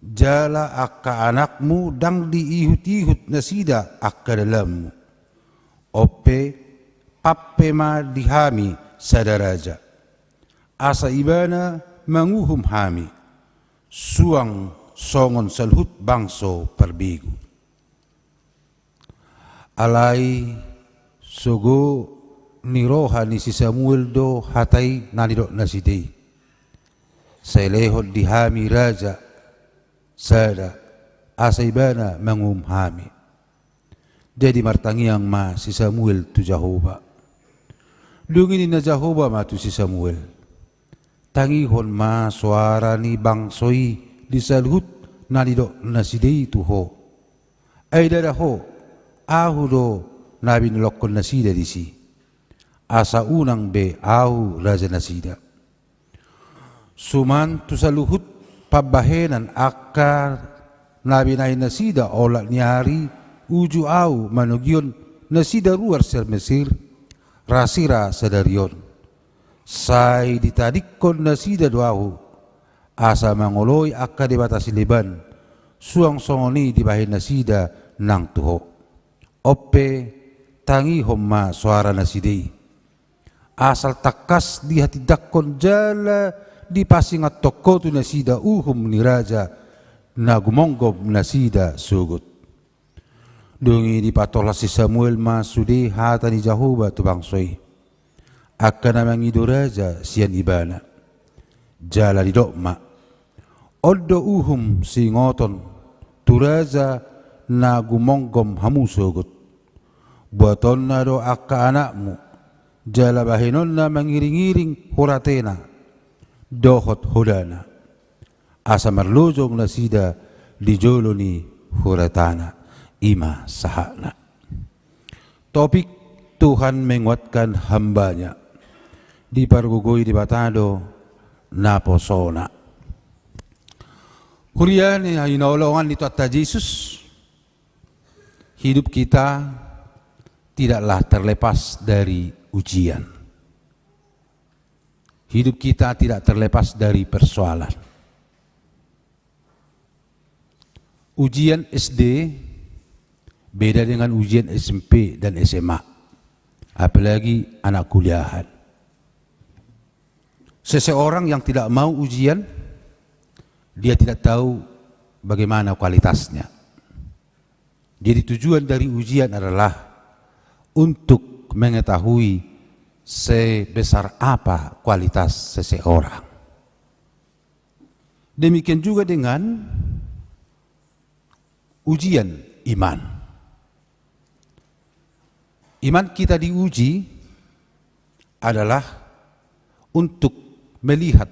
jala akka anakmu dang diihut-ihut nasida akka dalammu ope pappe ma dihami sadaraja asa ibana manguhum hami suang songon salhut bangso perbigu alai sogo ni roha ni si Samuel do hatai nanidok nasidei. Saya lehot dihami raja sada asaibana mangumhami. Jadi martangiang ma si Samuel tu Jehovah. Dungini na Jehovah ma tu si Samuel. Tangihon ma suara ni bangsoi di salhut nanidok nasidei tu ho. Ay dada ho ahu do nabi nilokon nasida di si. Asa unang be au raja nasida. Suman tu saluhut pabahenan akka nabi nai nasida olak nyari uju au manugion nasida ruar ser Mesir rasira sadarion. Sai ditadikon nasida doahu asa mangoloi akka dibatasi liban suang songoni dibahin nasida nang tuho. Ope tangi homma suara nasidei. Asal takas di hati dakon jala di pasingat toko tu nasida uhum ni raja na gumonggob nasida sugut. Dungi di patola si Samuel ma sudi hata ni Jehovah tu bangsoi. Akan namang ido raja sian ibana. Jala di dokma. Oddo uhum si ngoton tu raja na gumonggom hamu sugut. Buaton na do akka anakmu. Jala bahinon na mangiring-iring huratena dohot hodana asa marlojong nasida di jolo ni huratana ima sahana. Topik Tuhan menguatkan hambanya di pargugoi di batado naposona. Huriani hinaulongan itu atta Yesus. Hidup kita tidaklah terlepas dari ujian. Hidup kita tidak terlepas dari persoalan. Ujian SD beda dengan ujian SMP dan SMA. Apalagi anak kuliahan. Seseorang yang tidak mau ujian, dia tidak tahu bagaimana kualitasnya. Jadi tujuan dari ujian adalah untuk mengetahui sebesar apa kualitas seseorang. Demikian juga dengan ujian iman. Iman kita diuji adalah untuk melihat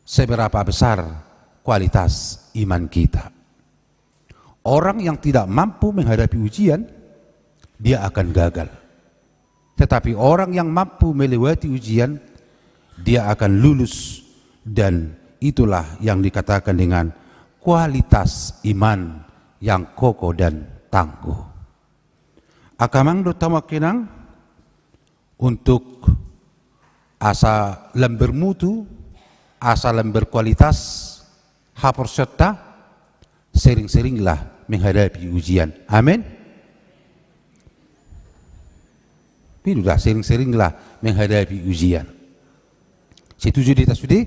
seberapa besar kualitas iman kita. Orang yang tidak mampu menghadapi ujian, dia akan gagal. Tetapi orang yang mampu melewati ujian, dia akan lulus, dan itulah yang dikatakan dengan kualitas iman yang kokoh dan tangguh. Akamang do tamakinang untuk asa lember mutu, asa lember kualitas, hapor serta sering-seringlah menghadapi ujian. Amin. Sudah sering-seringlah menghadapi ujian. Setuju di tas sudi?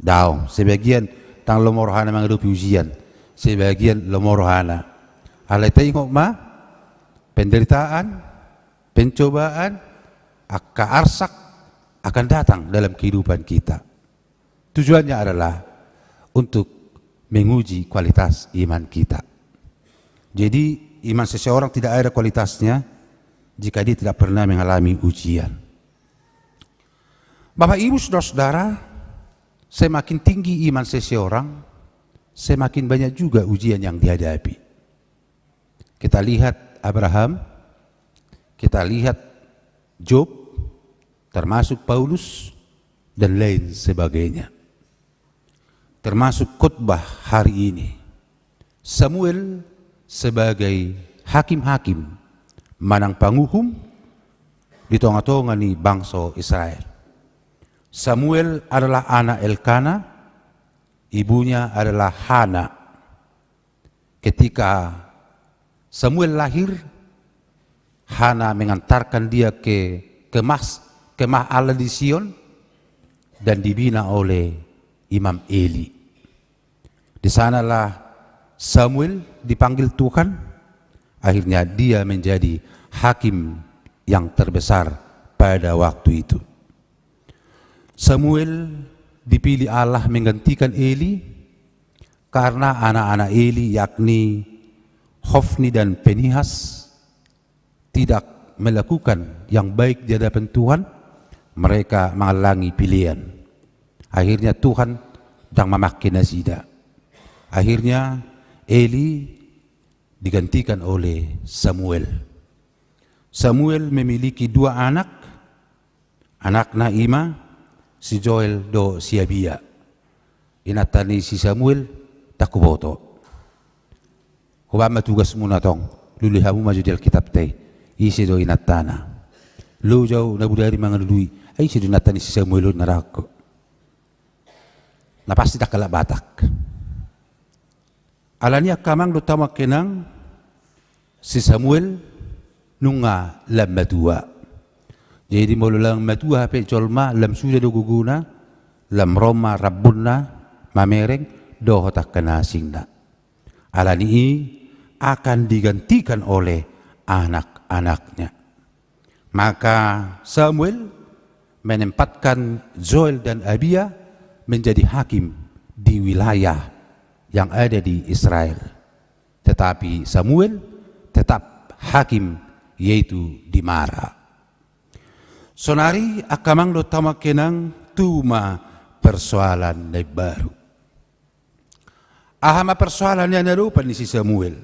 Daung, sebagian tang lomorohana menghadapi ujian, sebagian lomorohana. Alai tengok penderitaan, pencobaan, arsak akan datang dalam kehidupan kita. Tujuannya adalah untuk menguji kualitas iman kita. Jadi iman seseorang tidak ada kualitasnya jika dia tidak pernah mengalami ujian. Bapak Ibu saudara-saudara, semakin tinggi iman seseorang, semakin banyak juga ujian yang dihadapi. Kita lihat Abraham, kita lihat Job, termasuk Paulus dan lain sebagainya. Termasuk khotbah hari ini, Samuel sebagai hakim-hakim manang panguhum di tengah-tengah ni bangsa Israel. Samuel adalah anak Elkana, ibunya adalah Hana. Ketika Samuel lahir, Hana mengantarkan dia ke kemah Allah di Sion dan dibina oleh Imam Eli. Di sanalah Samuel dipanggil Tuhan, akhirnya dia menjadi hakim yang terbesar pada waktu itu. Samuel dipilih Allah menggantikan Eli karena anak-anak Eli yakni Hofni dan Penihas tidak melakukan yang baik di hadapan Tuhan, mereka menghalangi pilihan. Akhirnya Tuhan sedang memakai Nasidah. Akhirnya Eli digantikan oleh Samuel. Samuel memiliki dua anak, anaknya Ima, si Joel do si Abia. Inatani si Samuel tak kuboto. Kubama tugas muna tong, lulihamu maju di Alkitab teh, isi do inatana. Lu jauh nabudari mga lului, ay si dinatani si Samuel narako. Napasti tak kalak batak. Alanya kamang do tama kenang si Samuel nunga lam matua. Jadi mulu lang matua pe colma lam sudah do guguna lam Roma rabbuna mamereng do hotak kanasing na. Alani akan digantikan oleh anak-anaknya. Maka Samuel menempatkan Joel dan Abia menjadi hakim di wilayah yang ada di Israel. Tetapi Samuel tetap hakim, yaitu di Mara. Sonari akamang do tama kenang tuma persoalan na baru. Ahama persoalan yang narupan ni si Samuel.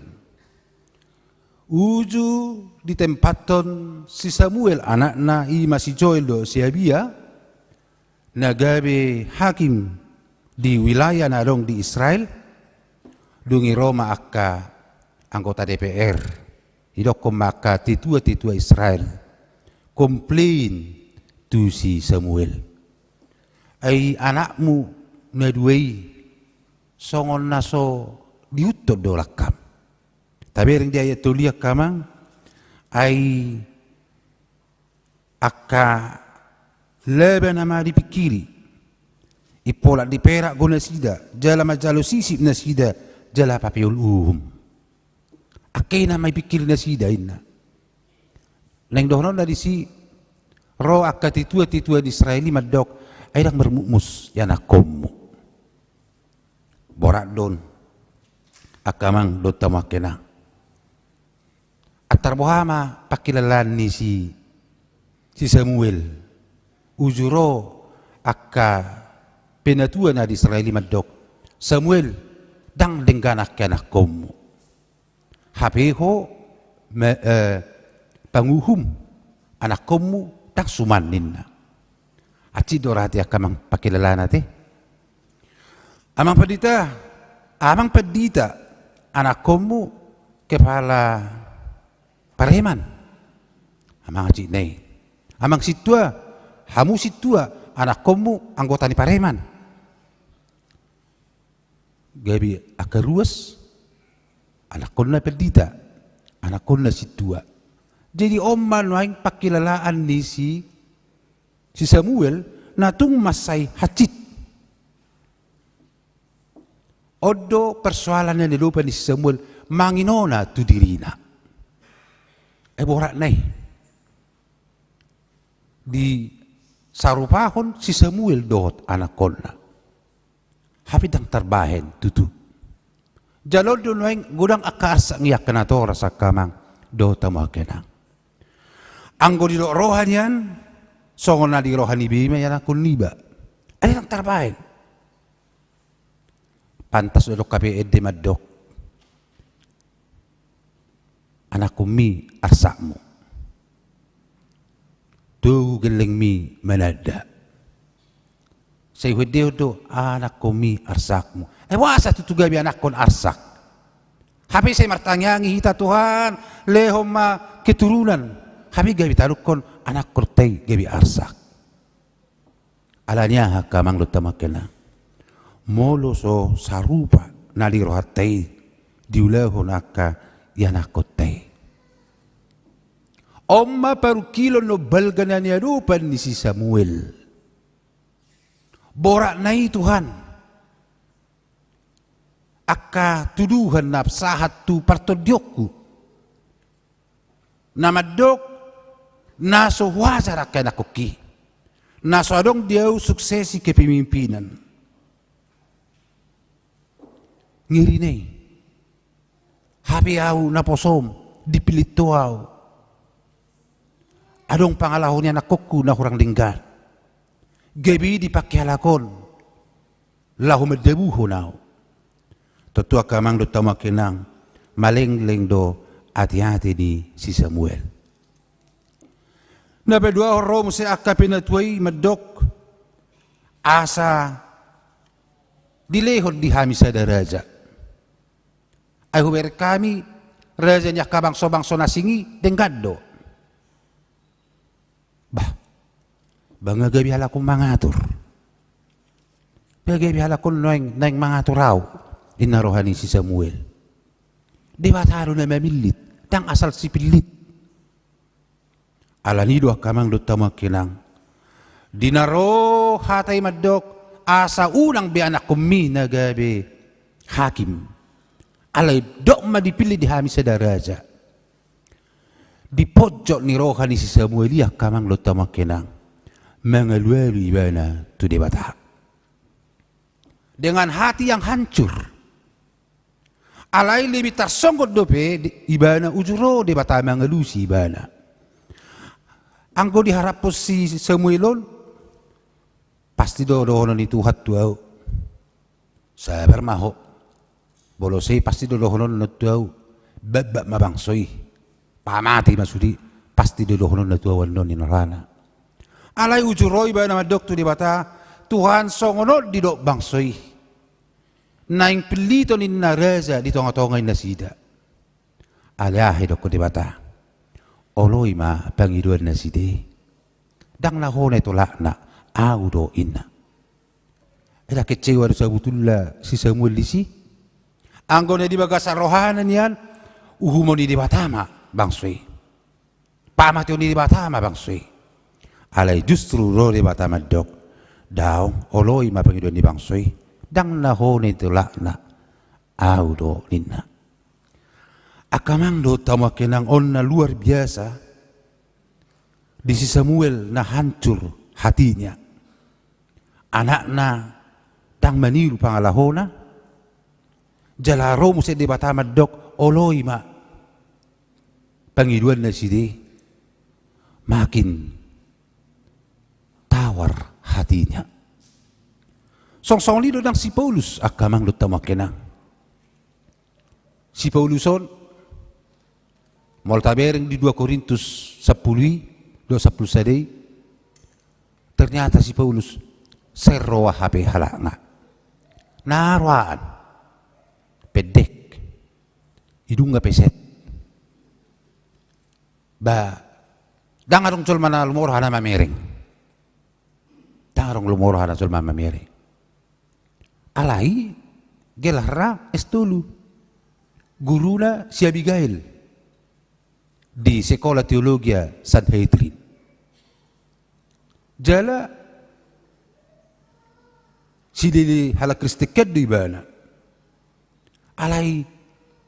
Uju ditempaton si Samuel anakna ima si Joel do si Abia nagabe hakim di wilayah narong di Israel dungi Roma akka anggota DPR idok maka titua Israel komplain tu si Samuel ay anakmu naduay songon naso diutod do lakam tapi ring dia tuliak kamang ay akka leben ama dipikiri ipola di perak guna sida jala majalo sisip na sida jala papiul akena may pikir na sida inna neng dohnon na disi ro akka titua di Israeli madok ay dak mermumus yanakommu borak don akamang do tamakena atar bohama pakilalan ni si Samuel ujuro akka penatua na di Israeli madok Samuel dang dengganak anak komu hapeho panguhum anak komu tak sumanin na aci dorati akamang pakilalana te amang pedita anak komu kepala pareman amang aci nei amang situa hamu situa anak komu anggota ni pareman gabi akaruas anak konna perdita anak konna situa jadi oman waing pakilalaan ni si Samuel natung masay hacit. Odo persoalannya ni lupa ni Samuel manginona tu dirina. Borak nai. Di sarupahon si Samuel dohot anak konna. Hapit ang tarbahen tutu. Jalod dunweng gudang akas ang yak na to rasa kamang do tamo kenang. Anggo di rohan yan, songon na di rohan ibima yan ang kuniba. Ay ang tarbahen. Pantas do kape edde madok. Anak mi arsakmu. Tu geleng mi manada. Say hudiyo do anak mi arsakmu. Wasa tutugabi anak kon arsak. Habi say martanyangi hita Tuhan, lehom ma keturunan. Habi gabi taluk kon anak kortay gabi arsak. Alanya hakamang lutamakena. Molo so sarupa nalirohatay diulahon aka yanak kortay. Omma paru kilo no balgana niya rupan ni si Samuel. Borak na Tuhan. Aka tuduhan na sahat tu partodyoku. Namadok naso wajar akan nakuki. Naso adong diaw suksesi kepemimpinan. Ngirinay. Habi au naposom dipilit tuaw. Adong pangalahon niya nakuku na kurang linggan. Gabi dipakialakon. Lahu medebuho nao. Totua kamang do tama kenang maleng-leng do hati-hati di si Samuel. Nabedua horom si akapinatway medok asa dilehon di hamisa da raja. Ay huber kami raja niya kabang sobang sonasingi denggado. Bah, banga gabi halakong mangatur. Gabi halakong naing mangatur raw. Inarohani si Samuel. Debataro na mamilit. Tang asal si pilit. Alanido kamang lutama kinang. Dinaro hatay madok. Asa unang bianak kumi na gabi. Hakim. Alay dok madipili di hami sa daraja. Di pojok ni rohani si Samuel. Iya kamang lutama kinang. Mangalwari ibana tu debata. Dengan hati yang hancur. Alay lebih tersonggot dope ibana ujuro de batama ngelusi ibana. Anggo diharap si Samuelon pasti dohonon itu hatu. Sabar maho. Bolosei pasti dohonon natuau. Babak mabangsoi. Pamati masudi pasti dohonon natuau wanon inarana. Alay ujuro ibana madok tu de bata Tuhan songonod di dok bangsoi. Naing pelito ni naraza di tonga-tonga na sida. Alahe doko di bata. Oloy ma pangiduan na sida. Dang lahona ito lakna. Audo ina. Eda kecewa sa butula si Samuel disi. Anggo na di bagasa rohanan yan. Uhumo ni di batama bangsui. Pamatyo ni di batama bangsui. Alay justru ro di batama dok. Daong oloy ma pangiduan ni bangsui. Dang nahone tulak na audo nina. Akamang do tama kenang on na luar biasa di si Samuel na hancur hatinya. Anak na dang maniru pangalahona. Jalaro mo sa di batama dok oloy ma. Pangiduan na sidi. Makin tawar hatinya. Song-song lido ng si Paulus akamang lutama kenang. Si Pauluson moltabereng di 2 Korintus 10 sadey. Ternyata si Paulus serroa hape halanga. Naruaan pedek idunga peset. Ba dangarong sulman na lumoro hana mamereng. Dangarong lumoro hana sulman mamereng. Alai gelarra estulu guruna si Abigail di sekolah teologia Sanhedrin. Jala sidili hala kristiket di ibana. Alai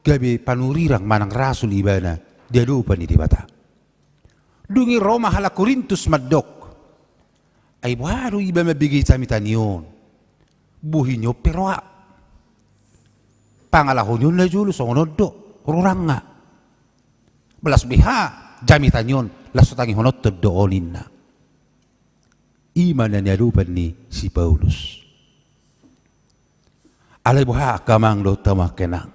gabe panurirang manang rasul ibana dia dupa ni di bata. Dungi Roma hala Korintus maddok. Ay baru iba mabigay sa mitaniyon. Buhi nyo pero pangalahon yun na julo sa unoddo. Rurang nga. Belas biha jamitanyon lasutangi honot doonin na. Ima na niyalupan ni si Paulus. Alay buha kamang do tamakenang.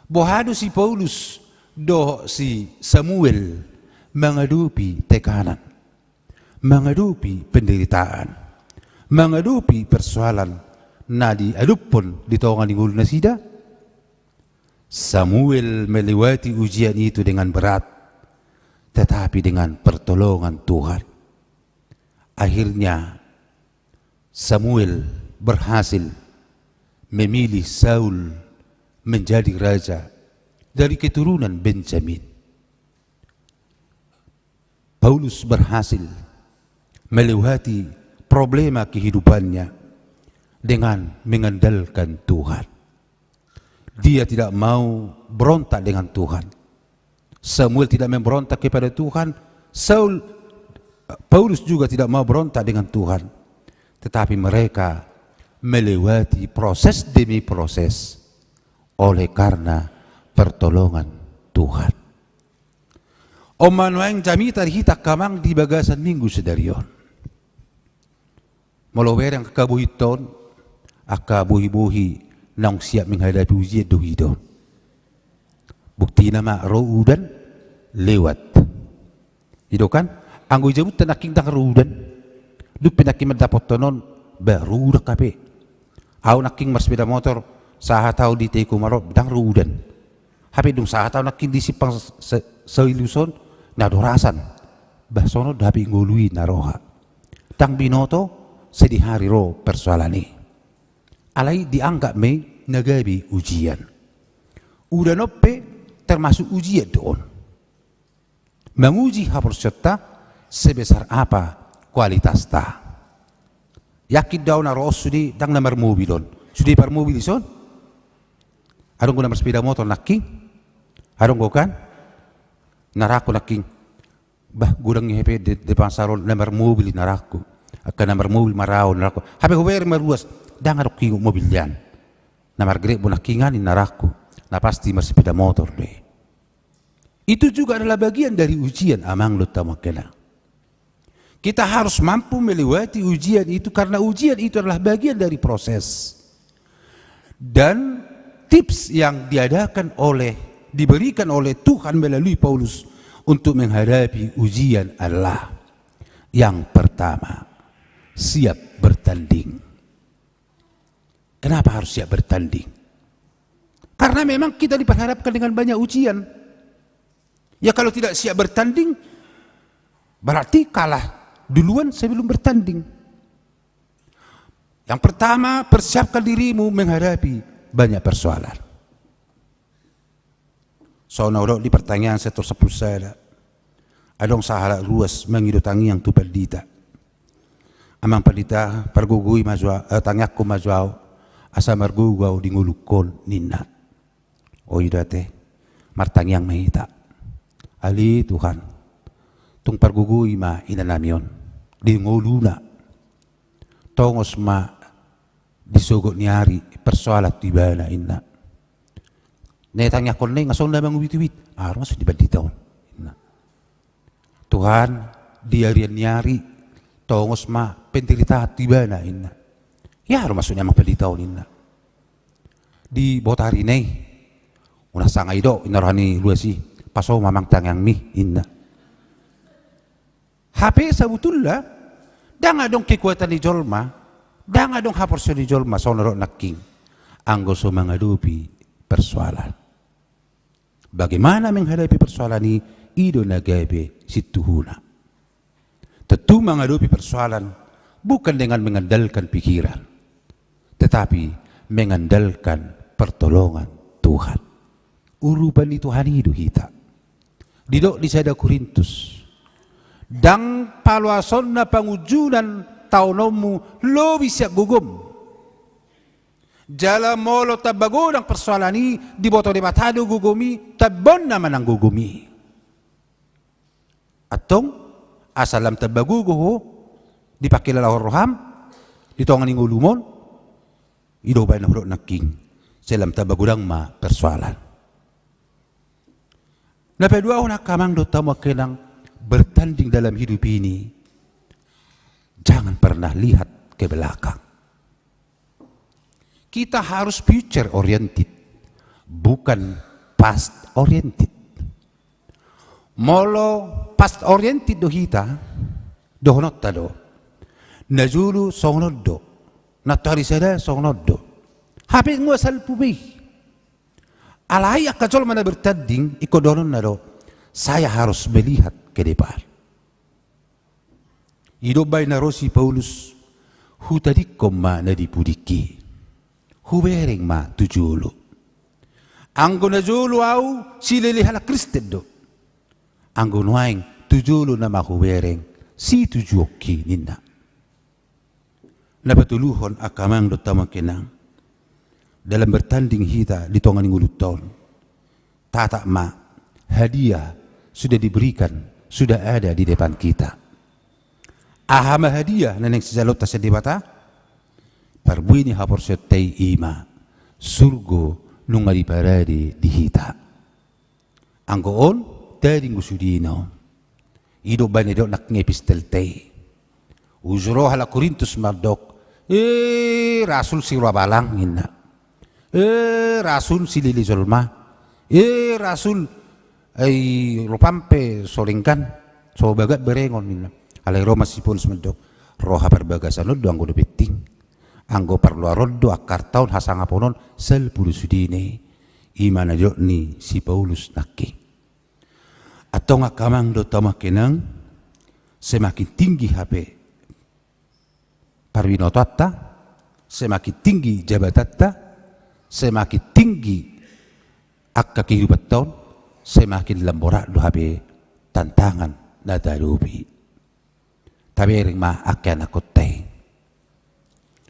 Buhado si Paulus do si Samuel mengadupi tekanan, mengadupi penderitaan, mengadupi persoalan na diadupon di tongan ingul na sida. Samuel melewati ujian itu dengan berat, tetapi dengan pertolongan Tuhan. Akhirnya Samuel berhasil memilih Saul menjadi raja dari keturunan Benjamin. Paulus berhasil melewati problema kehidupannya dengan mengandalkan Tuhan. Dia tidak mau berontak dengan Tuhan. Samuel tidak memberontak kepada Tuhan. Paulus juga tidak mau berontak dengan Tuhan. Tetapi mereka melewati proses demi proses oleh karena pertolongan Tuhan. Omanuang jami tarihita kamang di bagasan minggu sedarion. Molower yang kekabuhiton, akabuhi-buhi nang siap menghadapi ujian dohidon. Bukti nama roh udan lewat. Itu kan? Anggo jabut tanaking tang roh udan. Duk pinakim mendapat tonon baru udah kape. Au naking bersepeda motor saha tau di teku marok dang roh udan. Hape dung saha tau naking disipang seiluson nadorasan. Basono dapi ngului naroha. Tang binoto sedih hari roh persoalani. Alai dianggap me nagabi ujian. Udah nope termasuk ujian doon. Menguji harus serta sebesar apa kualitas ta. Yakin daun naros sudi dang nomor mobilon. Sudi par mobil ison. Harung guna bersepeda motor naking. Harung kan? Naraku naking. Bah gudang hepe depan salon nomor mobil naraku. Akan nomor mobil marau naraku. Hape huwer meruas. Dang arok kingu mobil yan. Namar grek bunakingan in naraku. Na pasti bersepeda motor deh. Itu juga adalah bagian dari ujian amang lo tamakena. Kita harus mampu melewati ujian itu karena ujian itu adalah bagian dari proses. Dan tips yang diberikan oleh Tuhan melalui Paulus untuk menghadapi ujian adalah yang pertama, siap bertanding. Kenapa harus siap bertanding? Karena memang kita diperhadapkan dengan banyak ujian. Ya kalau tidak siap bertanding, berarti kalah duluan sebelum bertanding. Yang pertama, persiapkan dirimu menghadapi banyak persoalan. Soalnya di pertanyaan saya tersebut saya adong sahala luas mengidutangi yang tu perdita. Amang perdita pergugui majwa tangyaku majwau asa margugau di ngulukon ninna. Oh idate martangyang mahita. Ali Tuhan tung pergugui ma inanamion di nguluna tongos ma disugot niari persoalat di bana inna. Netangnya konne ngasong na mangubit-ubit. Masuk di banditaon. Tuhan diarian niari tongos ma penderita tiba na inna. Ya masuknya mang banditaon inna. Di botari nei. Una sangay do inarani luasi paso mamang tangyang mi inna. HP sabutullah dang adong kekuatan di jolma, dang adong haporso di jolma sonoro naking. Anggo so menghadapi persoalan. Bagaimana menghadapi persoalan ini? Ido nagabe situhuna. Tentu menghadapi persoalan bukan dengan mengandalkan pikiran, tetapi mengandalkan pertolongan Tuhan. Urupan itu hari itu kita. Didok di sada Korintus. Dang paluason na pangujunan taunomu lo bisa gugum. Jala molo tabago ng persoalan ni di boto di batado gugumi tabon naman ang gugumi. Atong asalam tabago ho di pakilala roham dito ang ulumon ido ba na hurot naking selam tabago dang ma persoalan. Napedua ko nakamang do tamo kenang bertanding dalam hidup ini. Jangan pernah lihat ke belakang. Kita harus future oriented, bukan past oriented. Molo past oriented do kita, do honotta do. Najulu songnod do, natari sada songnod do. Habi ngo asal pubi. Alay akajol mana bertanding, ikodonon na do. Saya harus melihat ke depan. Idobay na ro si Paulus, hutadikom ma na dipudiki. Huwering ma tujulo. Anggo na julo au sililihala Kristen do. Anggo nuaing tujulo na mahuwering si tujuoki ninna. Napatuluhon akamang do tamang kinang. Dalam bertanding kita di tongan nguluton. Tatak ma hadiah sudah diberikan, sudah ada di depan kita. Ahama hadiah neneng sijalot sa debata. Parbuini hapor setei ima surgo nunga di parade di hita. Anggo on tadi ngusudino. Ido bane do nak ngepistel tei. Ujro hala Korintus mardok. Rasul si Rabalang inna. Rasul si Lili Zolma. Rasul ay Lopampe solingkan. So bagat berengon inna. Alay Roma si Paulus mardok. Roha perbagasan do anggo do betting. Anggo perlu arodo akar tahun hasangaponon selpuluh sudine imana ni si Paulus naki. Atau ngakamang do tamakenang semakin tinggi HP parwinotatta, semakin tinggi jabatatta, semakin tinggi akka kehidupan tahun, semakin lemborak do HP tantangan nadarubi. Tapi ring ma akan aku teh.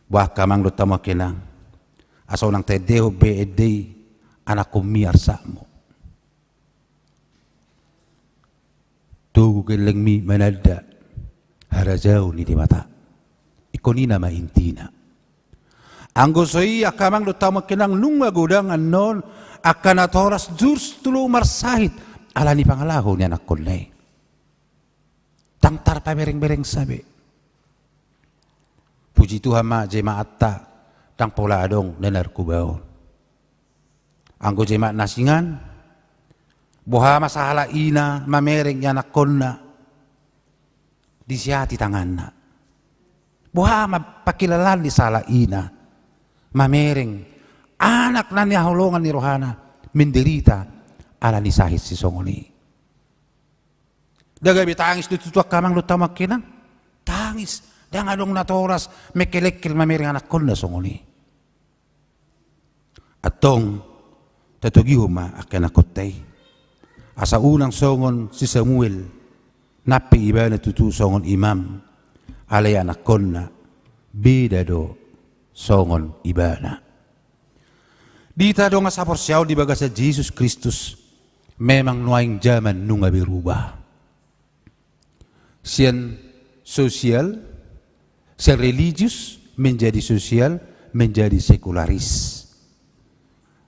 Wah kamang do tamo kenang asaw nang tedeho beedey anak kumiyar mo. Tugu geleng mi manada harajaw ni di mata. Ikonina maintina. Anggo soi akamang do tamo kenang nung magudangan non akan atoras jurs tulu marsahit ala ni pangalaho ni anak kulay. Tangtar pa bereng-bereng sabi. Puji Tuhan ma jemaat ta tang pola adong nenar kubaon. Anggo jemaat nasingan boha masahala ina mamereng yanak konna disiati tanganna. Boha mapakilalan di sala ina mamereng anak na niya hulungan ni rohana menderita ala ni sahit si songoni. Dagabi tangis ditutuak kamang lutamak kinang tangis. Dan adong natoras mekelekil mamereng anak konna songoni. Atong tatugiho ma akan akotay. Asa unang songon si Samuel napi iba na tutu songon imam alay anak konna beda do songon iba na. Dita do nga sa porsyaw di baga sa Jesus Kristus memang nuaing zaman nunga berubah. Sian sosial religius menjadi sosial, menjadi sekularis.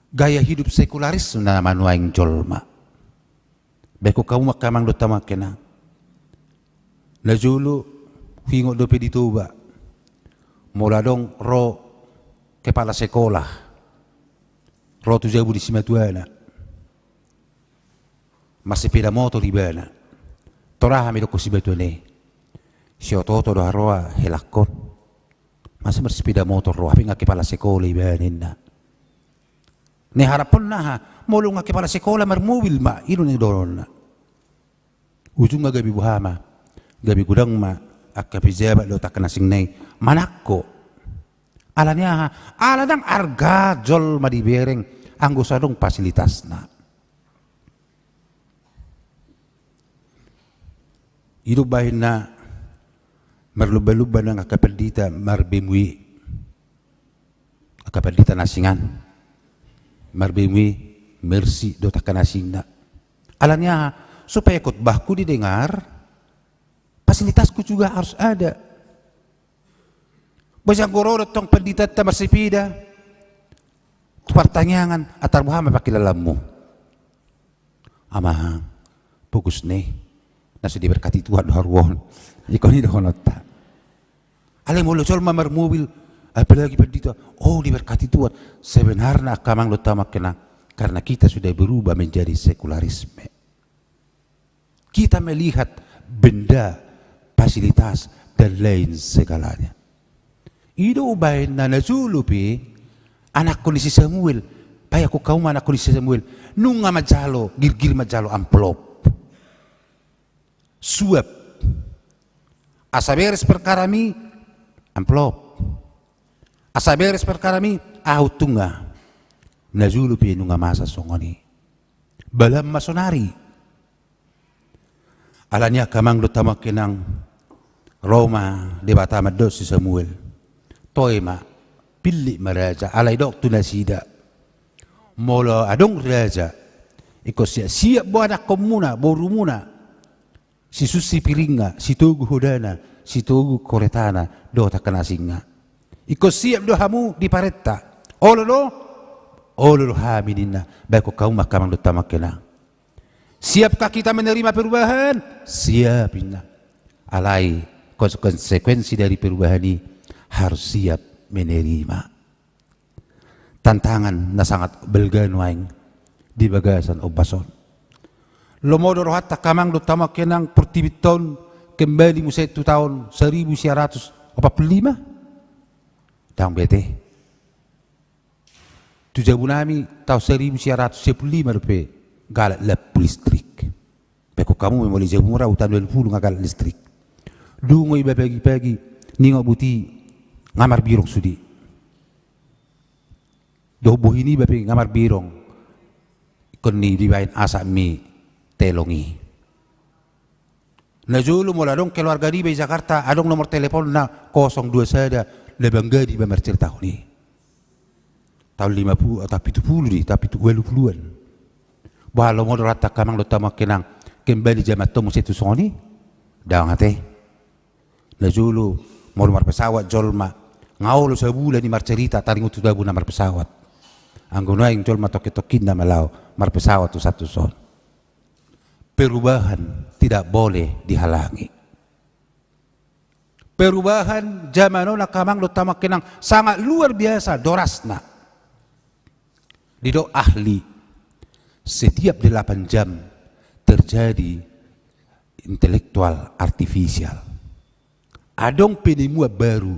Gaya hidup sekularis na manuaing jolma. Beko kamu makamang do tamakena. Najulu hingo do pedituba. Mula dong ro kepala sekolah. Ro tu jabu di Simatuana. Masih peda motor di bana. Toraha mi do ko Simatuane. Si ototo do haroa helakon. Masa bersepeda motor roa pinga kepala sekolah ibanin na. Ni harapon na ha, molo nga kepala sekolah marmobil ma, ino ni doron na. Ujung nga gabi buhama, gabi gudang ma, akapizeba lo tak nasing nay, manakko. Ala niya ha, ala dang arga jol madibereng, ang gusadong fasilitas na. Inubahin na, marluba-luba ng akapaldita marbemui Kapandita nasingan. Marbimi mersi do takanasingna. Alanya supaya khotbahku didengar, fasilitasku juga harus ada. Basang gororo tong pendita tamasipida. Pertanyaan atar Muhammad pakilalammu. Amang bagus nih. Nasi diberkati Tuhan harwon. Ikon ini honota. Ale mulu colma mar mobil. Apalagi pendeta. Oh diberkati Tuhan. Sebenarnya kamang lo tamak kena. Karena kita sudah berubah menjadi sekularisme. Kita melihat benda, fasilitas dan lain segalanya. Ido ubahin na nazulupi anak ko ni si Samuel. Paya ko kauman anak ko ni si Samuel. Nung nga majalo, girgir majalo amplop. Suap. Asaberes perkara mi, amplop. Asaberes perkara mi, ahutunga. Nazulupi nung nga masa songoni. Balam masonari. Alanya kamang lo tamakinang Roma di Batamad do si Samuel. Toima pilih meraja alay dok tu nasida. Molo adong raja. Iko siap buat anak komuna, boru muna. Si susi piringa, si togu hodana, si togu koretana, do takanasinga. Iko siap do hamu di paretta. Ololo haminina. Baik kau makamang do tamakena. Siapkah kita menerima perubahan? Siapin. Alai konsekuensi dari perubahan ini harus siap menerima. Tantangan na sangat belganuaing di bagasan obason. Lomodor hatta kamang do tamak kenang pertibiton kembali musai itu tahun 1945. Tahun bete. Tujabu nami tahun 1915 rupiah galak lap listrik. Peko kamu memoli jemura utan 20 ngagal listrik. Dungo iba pagi-pagi ningo buti ngamar birong sudi. Dobo ini bapi ngamar birong. Koni dibain asak mi telongi. Najulu mula dong keluarga di Jakarta adong nomor telepon na 02 sada lebang gadi ba mercer tahun ni. Tahun 50 atau 70 di tapi 20-an. Bahalo mo rata kamang lo tamak kenang kembali jamat to musitu soni. Daang ate. Najulu mau nomor pesawat jolma ngawlo sebulan di marcerita taring utu dabu nomor pesawat anggono yang jolma toke-tokin na malau mar pesawat tu satu son. Perubahan tidak boleh dihalangi. Perubahan zaman na kamang lo tamak kenang sangat luar biasa dorasna. Dido ahli setiap 8 jam terjadi intelektual artifisial. Adong penemu baru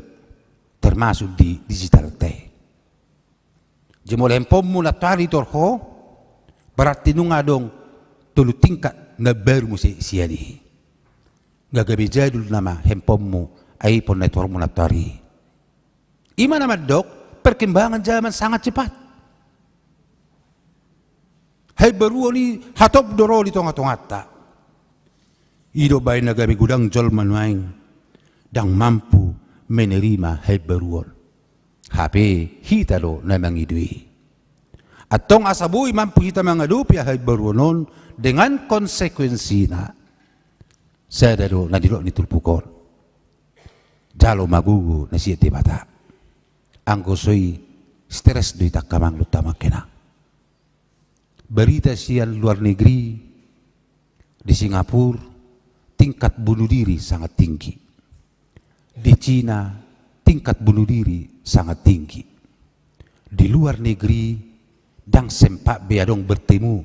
termasuk di digital teh. Jemole empommu na tari torho berarti nung adong tulu tingkat na baru musi siali. Gagabi jadul nama empommu iPhone network mu na tari. Ima nama dok perkembangan zaman sangat cepat. Hai baru ni hatop doroli tonga-tongata. Ido bayi nagami gudang jol manuaing dan mampu menerima hai baruon. HP hitalo na mangidui. Atong asabui mampu kita mengadupi hai baruonon dengan konsekuensi na. Saya dado na dilok nitulpukon. Jalo magugu na siya tibata. Anggosoi stres do itakamang lutama kena. Berita sial luar negeri di Singapura tingkat bunuh diri sangat tinggi. Di Cina tingkat bunuh diri sangat tinggi. Di luar negeri dan sempat beadong bertemu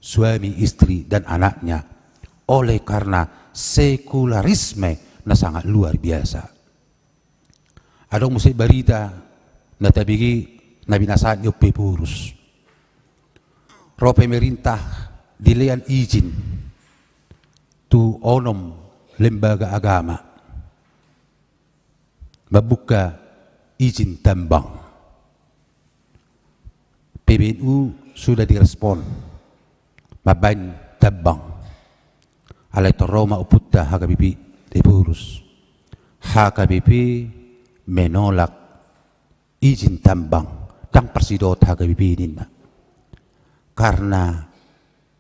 suami istri dan anaknya oleh karena sekularisme na sangat luar biasa. Adong musik berita na tabigi na binasaan yung pepurus. Ro pemerintah dilean izin tu onom lembaga agama membuka izin tambang. PBNU sudah direspon maban tambang alai Roma uputta HKBP diurus. HKBP menolak izin tambang tang persidot HKBP na. Karena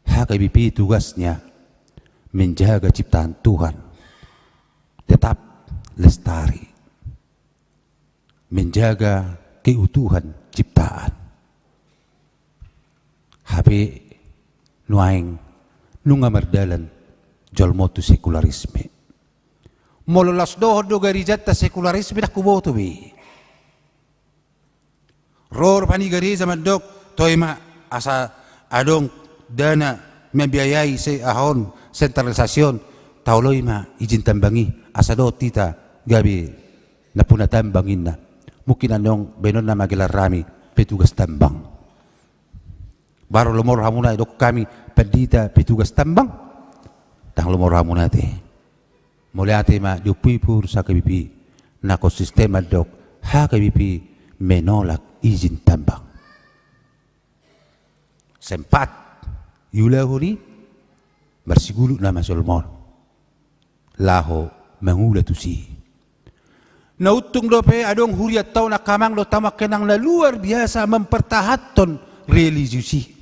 HKBP tugasnya menjaga ciptaan Tuhan tetap lestari, menjaga keutuhan ciptaan. HP nuaing nunga merdalan jolmotu sekularisme. Mololas doho gari jatta sekularisme dak kuboto be. Ror pani gari zaman dok toima asa adong dana membiayai se ahon sentralisasyon tauloi ma izin tambangi asa do tita gabi na puna tambangin na mungkin anong benon na magilar rami petugas tambang baru lumor hamuna dok kami pendita petugas tambang tang lumor hamuna te mulai ate ma dupui pur sa KBP na ko sistema dok HKBP menolak izin tambang sempat yulahuri bersigulu nama Solomon laho mengula tusi na utung dope adong huriat tau na kamang do tamak kenang na luar biasa mempertahankan religiusi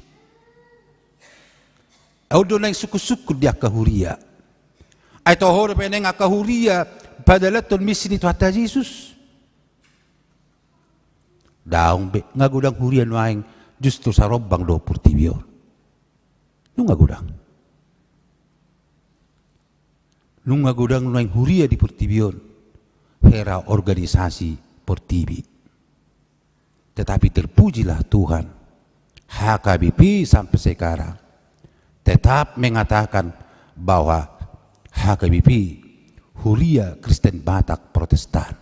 audo nang suku-suku dia kahuria ay tohor pe nang kahuria padalaton misi ni Tuhan Yesus daong be ngagudang huria nuaing justru sarobang do purtibior nunga gudang nuaing huria di Purtibion hera organisasi Portibi. Tetapi terpujilah Tuhan HKBP sampai sekarang tetap mengatakan bahwa HKBP Huria Kristen Batak Protestan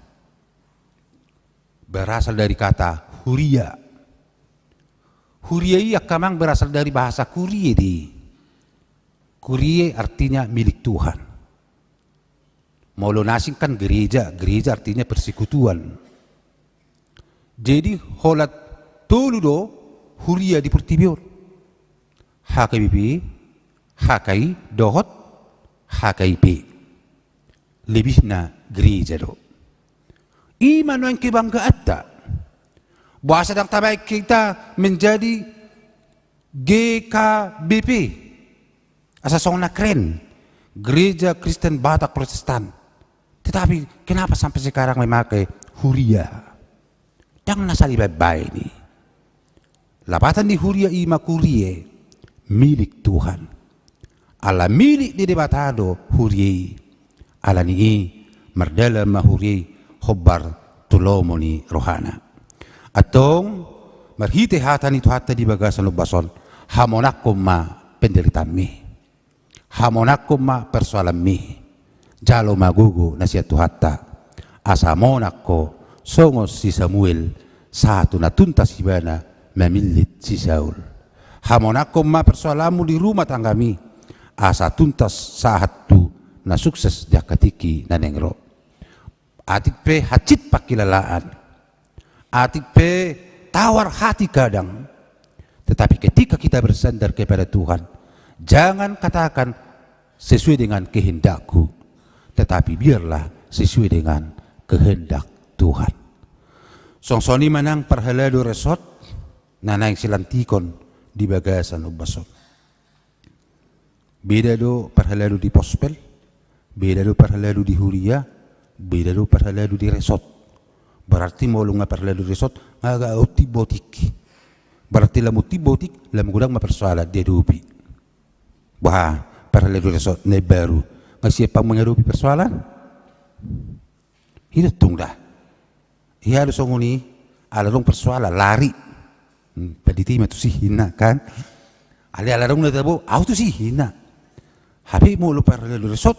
berasal dari kata huria. Huria iya kamang berasal dari bahasa Kurie di. Kurie artinya milik Tuhan. Maulo nasing kan gereja, gereja artinya persekutuan. Jadi holat toludo huria di Purtibion. HKBP, HKI, dohot, HKIP. Lebihna gereja do. Iman yang kebanggaan tak. Bahasa yang terbaik kita menjadi GKBP. Asa songna keren. Gereja Kristen Batak Protestan. Tetapi kenapa sampai sekarang memakai huria? Jangan nasali baik-baik ini. Lapatan di huria ima kurie milik Tuhan. Ala milik di debatado huria. Ala ni merdala mahuria hobar tulomoni rohana. Atong marhite hatan itu hata di bagasan lubason hamonakum ma penderitaan mi hamonakum ma persoalan mi jalo magugu nasiatu hatta asamonako songos si Samuel satu na tuntas ibana memilit si Saul hamonakum ma persoalanmu di rumah tangga mi asa tuntas saat tu na sukses jakatiki na nengro atik pe hacit pakilalaan atik pe tawar hati kadang. Tetapi ketika kita bersandar kepada Tuhan, jangan katakan sesuai dengan kehendakku, tetapi biarlah sesuai dengan kehendak Tuhan. Songsoni manang perhelado resort, nanang silantikon di bagasan ubasot. Beda do perhelado di pospel, beda do perhelado di huria, beda do perhelado di resort. Berarti mau lu ngapar lalu resort ngaga uti botik. Berarti lamu ti botik lamu gudang mapersoalan dia dupi. Wah, para lalu resort ne baru ngasih pang mengadupi persoalan. Hidup tung dah. Ia ada songuni alarong persoalan lari. Paditi matu sih hina kan. Ali alarong na tabo, auto sih hina. Habi mau lu para lalu resort,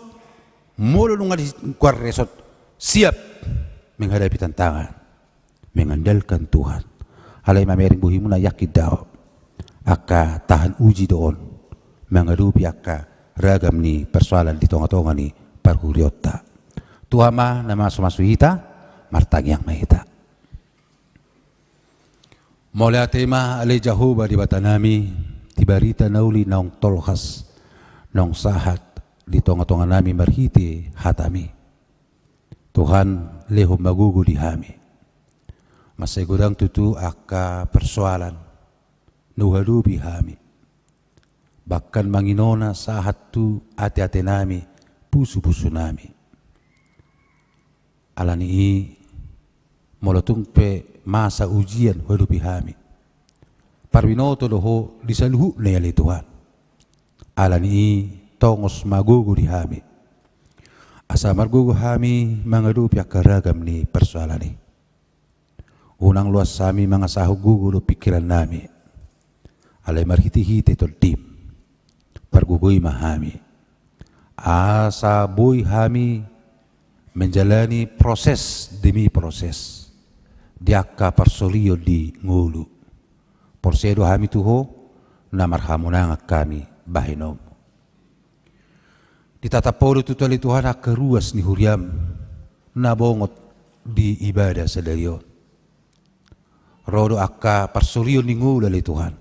mau lu ngadi kuar resort siap menghadapi tantangan, mengandalkan Tuhan. Halai mamering buhimu na yakid daw, aka tahan uji doon, menghadapi aka ragam ni persoalan di tonga-tonga ni parhuriota. Tuhan ma nama sumasuhita, martang yang mahita. Mulai tema alai Jehovah di batanami, tibarita nauli naong tolhas, naong sahat di tonga-tonga nami marhiti hatami. Tuhan leho magugu di hami. Masay gudang tutu aka persoalan nuhadupi hami. Bahkan manginona sahat tu ate-ate nami, pusu-pusu nami. Alani i molotung pe masa ujian hadupi hami. Parwinoto doho disaluhu na yali Tuhan. Alani i tongos magugu di hami. Asa margugu hami mangadupi akaragam ni persoalan ni. Unang luas sami mga sahog gugu do pikiran nami. Alay marhiti-hiti tol tim. Pargugoy mahami. Asa boy hami menjalani proses demi proses. Diaka parsolio di ngulu. Porsedo hami tuho na marhamunang kami bahinom. Ditatapodo tutali Tuhan akaruas ni huriam nabongot di ibadah sedarion. Rodo akka parsolio ni ngulu li Tuhan.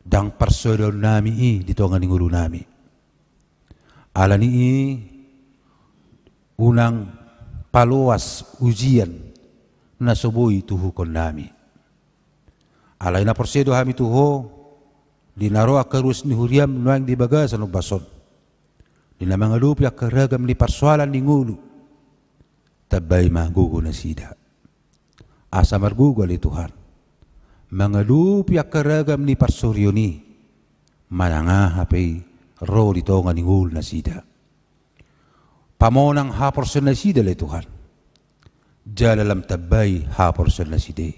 Dang parsolio nami i ditongan ni ngulu nami. Alani i unang paluas ujian na soboy tuhu kon nami. Alay na porsedo hami tuho dinaro akarus ni huriam nuang di bagasan o bason. Dina mga lupi akaragam ni persoalan ni ngulu. Tabay magugo na sida. Asa margugo li Tuhan. Mga lupi akaragam ni parsoryo ni manangahapay ro dito nga ni ngulu na sida. Pamonang haporson na sida li Tuhan. Jalalam tabay haporson na sida.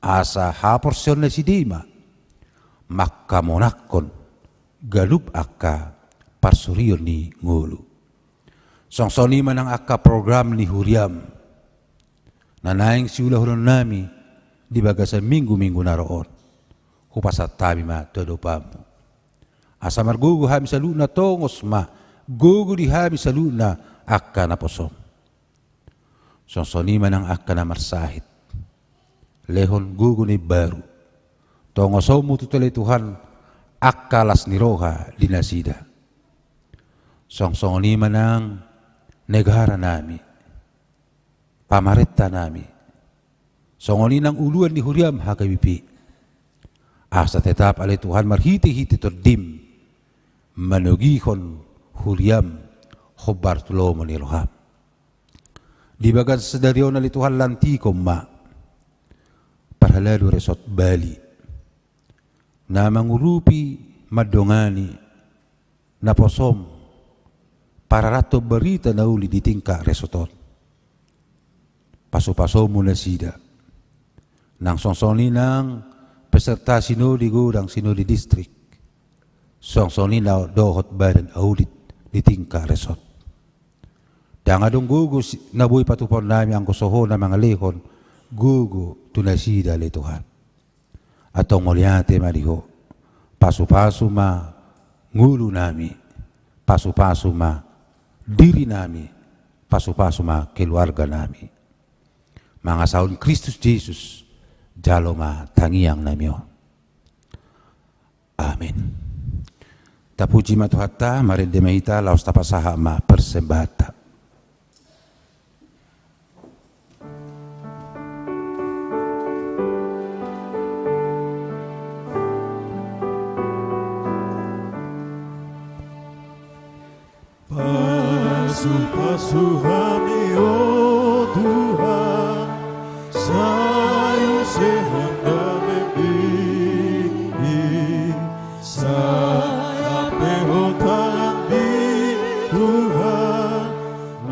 Asa haporson na sida ma makamonakon galub akka parsoryo ni ngulu. Songsoni man ang akka program ni huriam na naing siulahon nami di bagasan minggu-minggu naroon. Hupasat tabi ma todo pamu. Asa margugu hami sa luna tongos ma gugu di hami sa luna akka na posom. Songsoni man ang akka na marsahit. Lehon gugu ni baru. Tongoso mo tutulay Tuhan akalas ni roha dinasida. Songsoni man ang negara nami. Pamarita nami. Songoni ng uluan ni huriam hakabipi. Asa tetap alay Tuhan marhiti-hiti tordim. Manugihon huriam hobartulomo ni roham. Di bagan sedaryo na li Tuhan lantikom ma. Parhalalo resot bali. Na mangurupi madongani. Na posom. Para rato berita na uli di tingka resoton. Paso-paso muna sida. Nang songsoni ng peserta sinodi gudang sinodi distrik. Songsoni na dohot badan audit di tingka resort. Dangadong gugu nabuy patupon nami ang kusoho na mga lehon gugu tunasida li Tuhan. Atong mulyate mariho. Paso-paso ma ngulu nami. Paso-paso ma diri nami. Paso-paso ma keluarga nami. Mga saun Kristus Jesus, jalo ma tangiang namyo. Amin. Tapuji matuhatta, marinde mahita, laos tapasaha ma persembata. Pasu-pasu kami, oh Tuhan, sayu sehat kami, saya pehotan di Tuhan,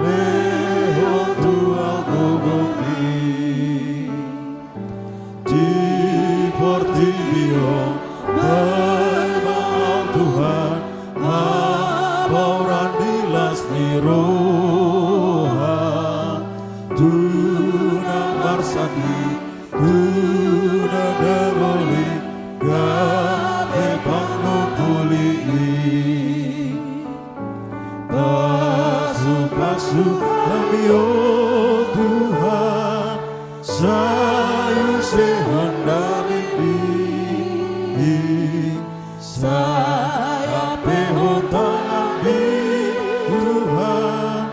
leho tua gogomi, di portibio, bermau Tuhan, maboran dilas ni roha, tuna marsadi, tuna garoli, gape panopuli. Pasu-pasu kami, oh Tuhan, sayu sehendami saya pehotan di Tuhan,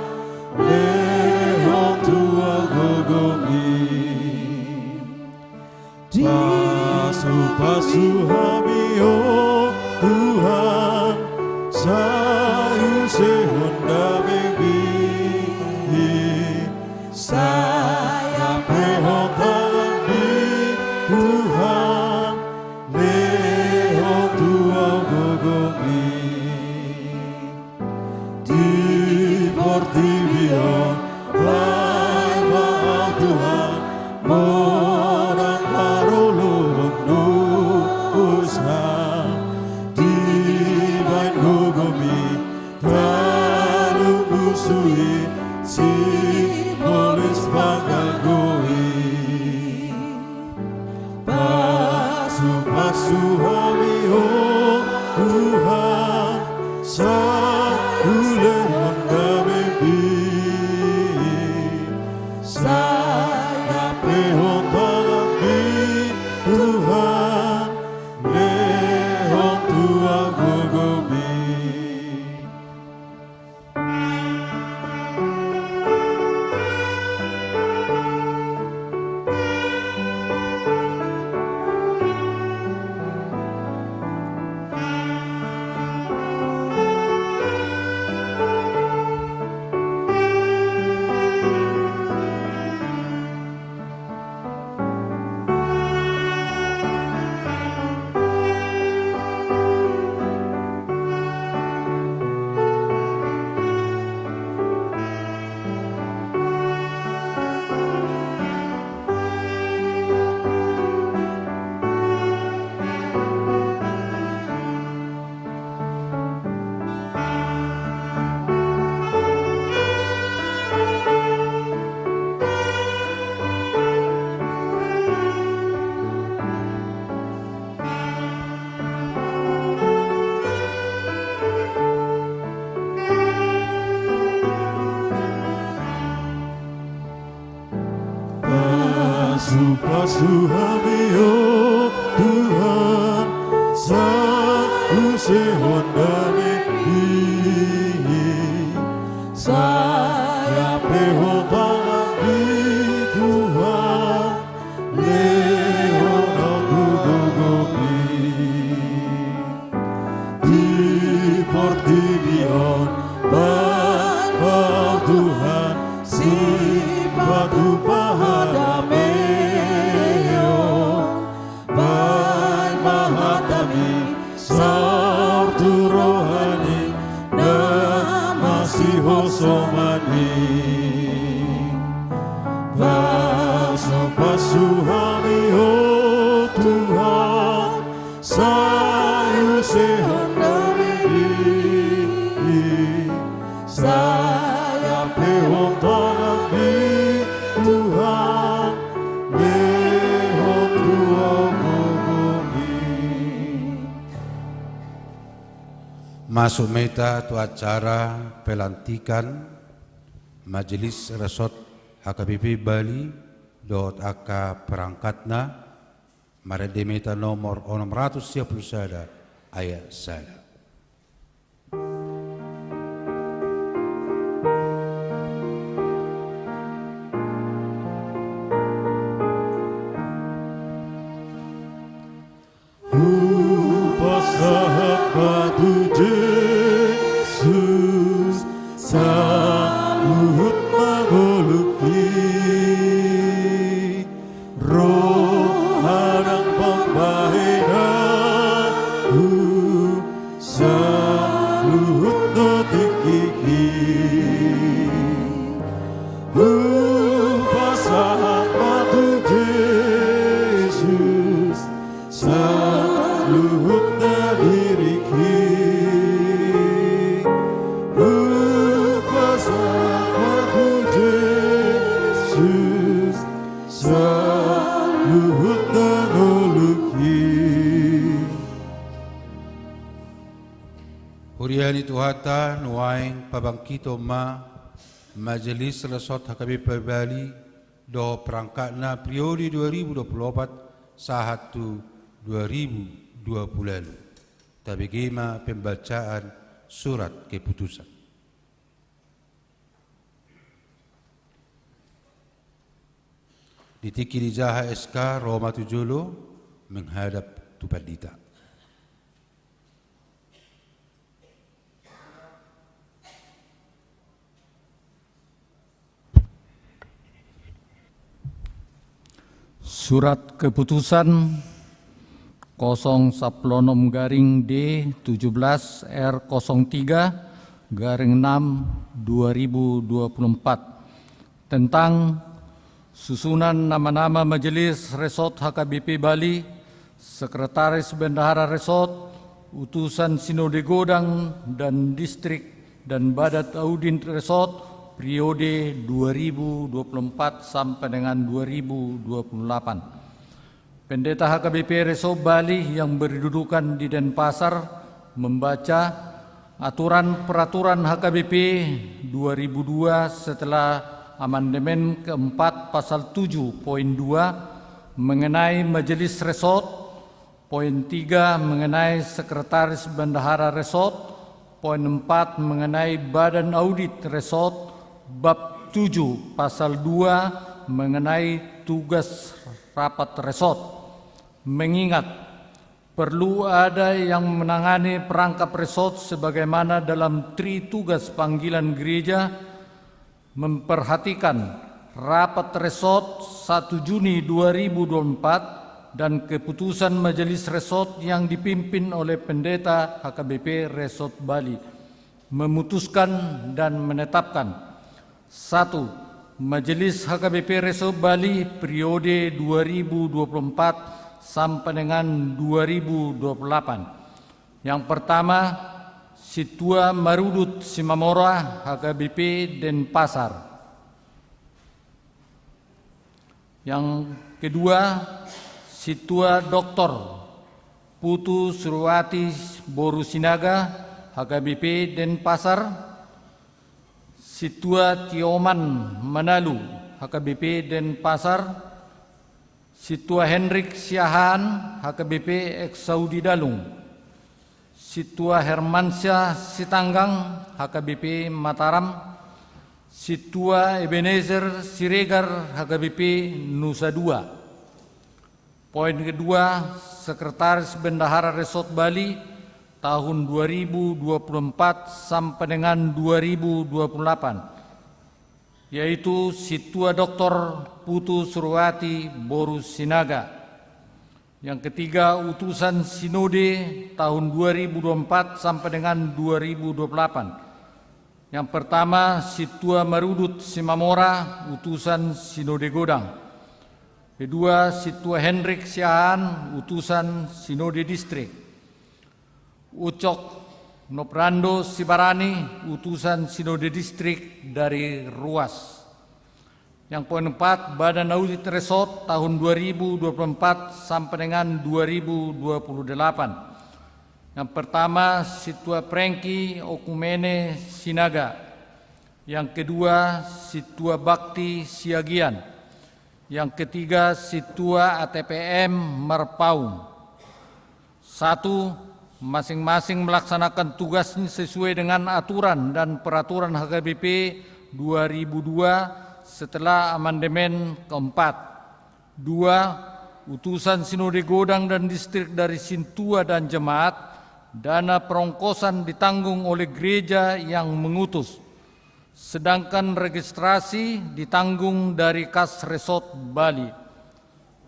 leho tua gogomi. Honda Baby saya perhutang di Tuhan Neho tua gogomi di Portivio Baik maaf Tuhan Morang marulu Nusha di Baik gogomi Talu musui si polis pagagoi Pasu kami oh Tuhan sa ulehan kami saya pehotang di Tuhan lehon tua gogomi Pasu kami oh Tuhan Satu sehon dami saya pehotang di Tuhan Lehon aku gogomi di Portivion Bapak Tuhan si batu pahadame Sabtu rohani masih hosomani pasu kami oh Tuhan sayu sehat kami saya pehotang di Tuhan lehon tua Masuk meta tu acara pelantikan Majelis Resort HKBP Bali dot aka perangkatna marade meta nomor 630 sada ayat sada. Batu Yesus saluhut magoluki roh hadang pembahenaku saluhut notikiki pasahan batu Yesus saluhut nadiriki Huriani Tuhata nuaing pabangkito ma Majelis Resort HKBP Bali do perangkatna periode 2024 sahatu 2020 tabigima pembacaan surat keputusan. Ditiki Jaha SK Roma Tujolo menghadap Tupandita. Surat Keputusan 016-R03-6-2024 tentang susunan nama-nama Majelis Resort HKBP Bali, Sekretaris Bendahara Resort, Utusan Sinode Godang dan Distrik dan Badat Audit Resort periode 2024 sampai dengan 2028. Pendeta HKBP Resort Bali yang berdudukan di Denpasar membaca aturan peraturan HKBP 2002 setelah amandemen keempat pasal 7.2 mengenai Majelis Resort, poin 3 mengenai Sekretaris Bendahara Resort, poin 4 mengenai Badan Audit Resort, bab 7 pasal 2 mengenai tugas rapat resort. Mengingat perlu ada yang menangani perangkap resort sebagaimana dalam tri tugas panggilan gereja, memperhatikan rapat resort 1 Juni 2024 dan keputusan Majelis Resort yang dipimpin oleh Pendeta HKBP Resort Bali memutuskan dan menetapkan: 1. Majelis HKBP Resort Bali periode 2024 sampai dengan 2028. Yang pertama, Situa Marudut Simamora HKBP Denpasar. Yang kedua, Situa Dr. Putu Surwati Borusinaga HKBP Denpasar. Situa Tioman Manalu HKBP Denpasar. Situa Hendrik Siahaan HKBP Ex Saudi Dalung. Situa Hermansyah Sitanggang HKBP Mataram. Situa Ebenezer Siregar HKBP Nusa Dua. Poin kedua, Sekretaris Bendahara Resort Bali tahun 2024 sampai dengan 2028, yaitu Situa Dr. Putu Surwati Borusinaga. Yang ketiga, Utusan Sinode tahun 2024 sampai dengan 2028. Yang pertama, Situa Marudut Simamora, Utusan Sinode Godang. Kedua, Situa Hendrik Siahaan, Utusan Sinode Distrik. Ucok Noprando Sibarani, Utusan Sinode Distrik dari Ruas. Yang poin 4, Badan Audit Resort tahun 2024 sampai dengan 2028. Yang pertama, Situa Prengki Okumene Sinaga. Yang kedua, Situa Bakti Siagian. Yang ketiga, Situa ATPM Marpaung. 1. Masing-masing melaksanakan tugasnya sesuai dengan aturan dan peraturan HKBP 2002 setelah amandemen keempat. 2. Utusan Sinode Godang dan Distrik dari Sintua dan Jemaat, dana perongkosan ditanggung oleh gereja yang mengutus, sedangkan registrasi ditanggung dari Kas Resort Bali.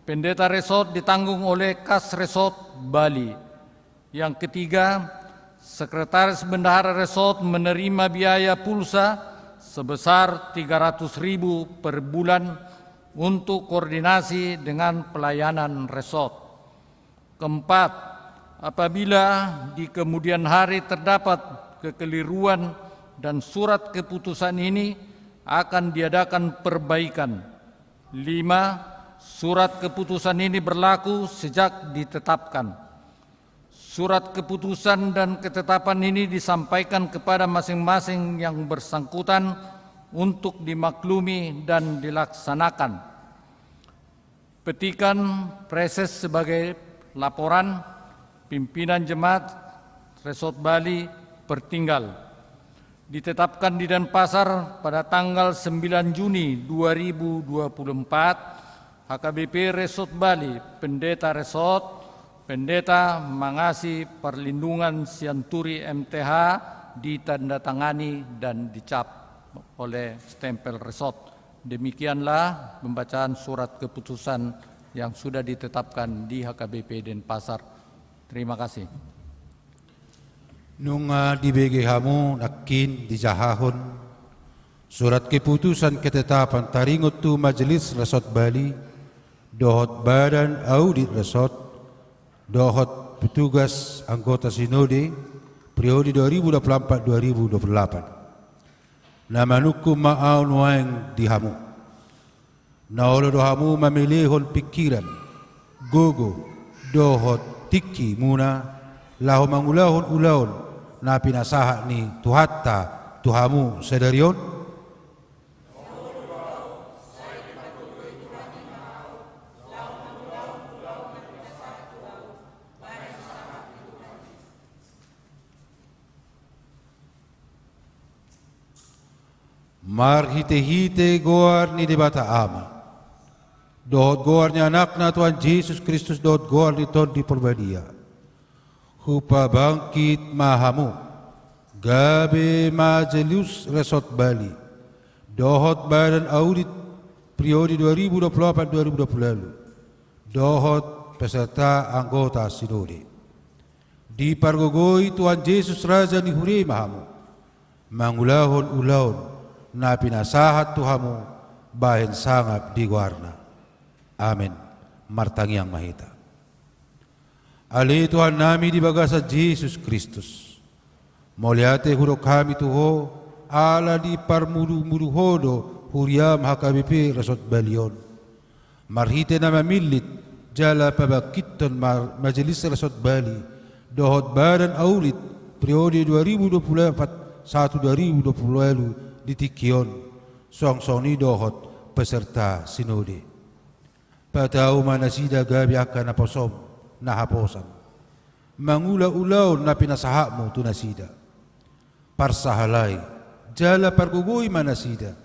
Pendeta Resort ditanggung oleh Kas Resort Bali. Yang ketiga, Sekretaris Bendahara Resort menerima biaya pulsa sebesar 300.000 per bulan untuk koordinasi dengan pelayanan resort. Keempat, apabila di kemudian hari terdapat kekeliruan dan surat keputusan ini akan diadakan perbaikan. 5. Surat keputusan ini berlaku sejak ditetapkan. Surat keputusan dan ketetapan ini disampaikan kepada masing-masing yang bersangkutan untuk dimaklumi dan dilaksanakan. Petikan preses sebagai laporan pimpinan Jemaat Resort Bali Pertinggal. Ditetapkan di Denpasar pada tanggal 9 Juni 2024, HKBP Resort Bali, Pendeta Resort, Pendeta Mangasi Perlindungan Sianturi MTH ditandatangani dan dicap oleh stempel resort. Demikianlah pembacaan surat keputusan yang sudah ditetapkan di HKBP Denpasar. Terima kasih. Nung dibagi hamu nakin di jahahon surat keputusan ketetapan taringot tu Majelis Resort Bali dohot badan audit resort dohot petugas anggota sinode periode 2024-2028 nama nukum ma'aun waeng dihamu naolo dohamu memilihon pikiran gogo dohot tiki muna lahu mangulahon ulaon na pinasaha ni tuhatta tuhamu sedarion mar hite-hite goar ni debata ama dohot goarnya anakna Tuhan Yesus Kristus dohot goar ni ton di perbadia hupa bangkit mahamu gabe Majelis Resort Bali dohot badan audit periode 2024-2020 dohot peserta anggota sinode dipargogoi Tuhan Yesus Raja ni hure mahamu mangulahon ulaon na pinasahat Tuhamu bahin sangap di guarna. Amin. Martangiang mahita. Ali Tuhan nami di bagasa Yesus Kristus. Moliate hurok kami Tuho ala di parmuru-muru hodo huriam HKBP Resort Balion. Marhite na mamilit jala pabakiton Majelis Resort Bali dohot badan aulit periode 2024-2020 di Tikion, song-song ni dohot peserta sinode. Patao manasida gabi akan naposom, nahaposan. Mangula-ulaw na pinasahak mo tunasida. Parsahalay, jala pargugoy manasida.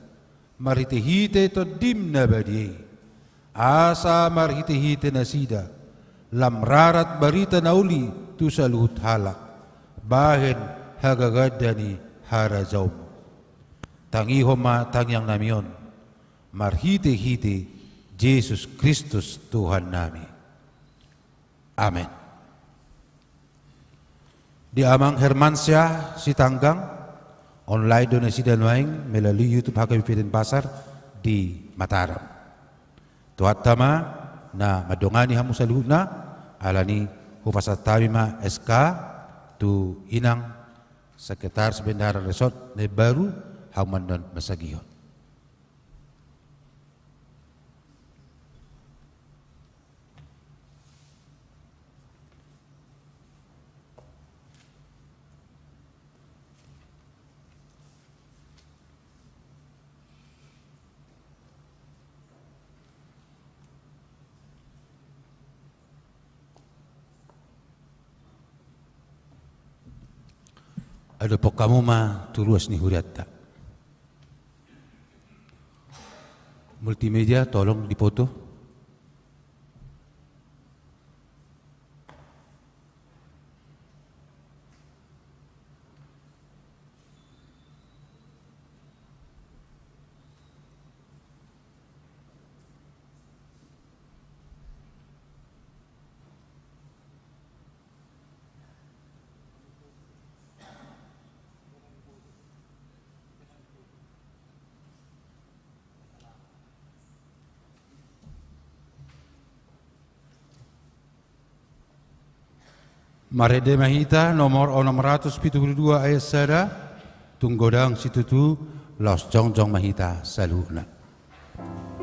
Marhite-hite to dim na badiyay. Asa marhite-hite nasida. Lamrarat barita na uli tu sa luhut halak. Bahen hagagada ni harajaw mo. Tangihoma tangyang namion, marhite-hite Yesus Kristus Tuhan nami. Amen. Di amang Hermansyah si tanggang online donasi dan waing melalui YouTube HKBP Denpasar di Mataram. Tuhat tama na madongani hamu saluhna alani hufasat tamima SK tu inang Sekretaris Bendahara Resort ne baru Hamandan Masagion. Ada pokamu ma turus ni huriatta. Multimedia tolong dipoto. Marede Mahita nomor 672 ayat sada tunggodang situtu los jongjong Mahita saluna. Hallelujah.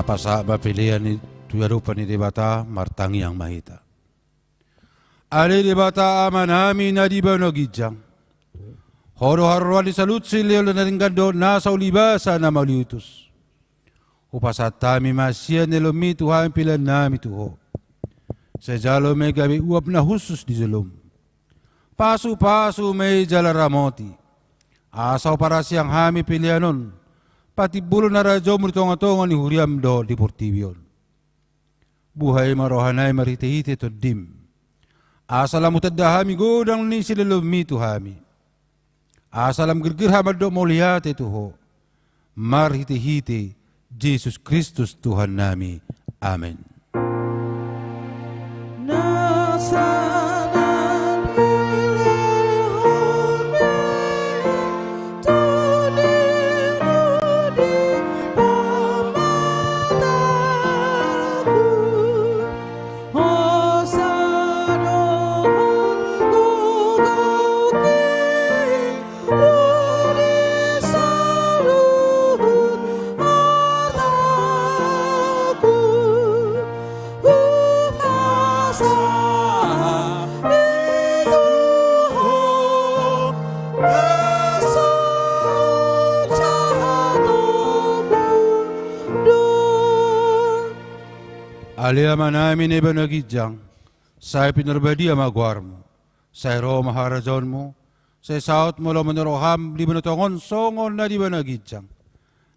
napasa mapilihan ni tuyarupan ni Debata martangi ang mahita. Ali Debata ama namin na di ba nagijang. Horo-haruan di salut silyo na ringgando nasa ulibasa na maliutos. Upasat tami masya nilomi Tuhan pilan nami tuho. Sa jalo may gabi uap na husus di zulum. Pasu-pasu may jalaramoti. Asaw para siyang hami pilihanon. Pati bulo na radyo mo tonga-tonga ni Huriam do di Portibion. Buhay marohanay marite-hite to dim. Asalam utadda hami godang ni sililumi tuhami. Asalam girgir hamad do molihate tuho. Marhite-hite Jesus Kristus Tuhan nami. Amen. Aliama namin iba nagijang, sa pinarbadi amagwar mo, sa iro maharajon mo, sa saot mo lo manuroham, di ba natongon, songon na di ba nagijang.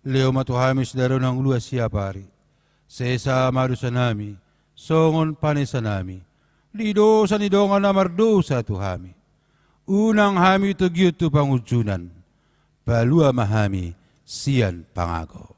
Leo matuhamis daro ng luas siya pari, sa isa marusa nami, songon panisa nami, lido sa nidongan na mardo sa tuhami. Unang hami ito gyuto pangujunan, palua mahami, siyan pangago.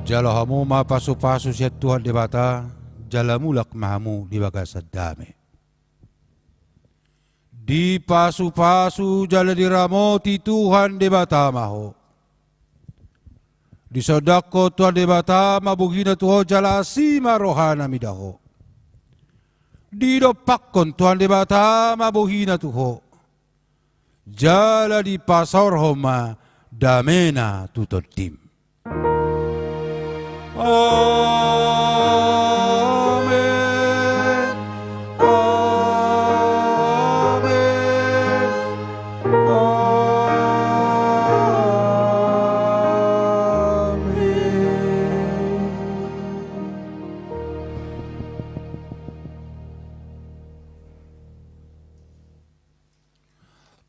Jalo hamu mapasu-pasu siya Tuhan Debata, jalamulak mahamu di bagas dami. Di pasu-pasu jala diramoti Tuhan Debata maho. Di sodako Tuhan Debata mabuhina tuho jala asima rohana midaho. Di dopakon Tuhan Debata mabuhina tuho. Jala di pasor homa damena tutotim. Amen. Amen. Amen.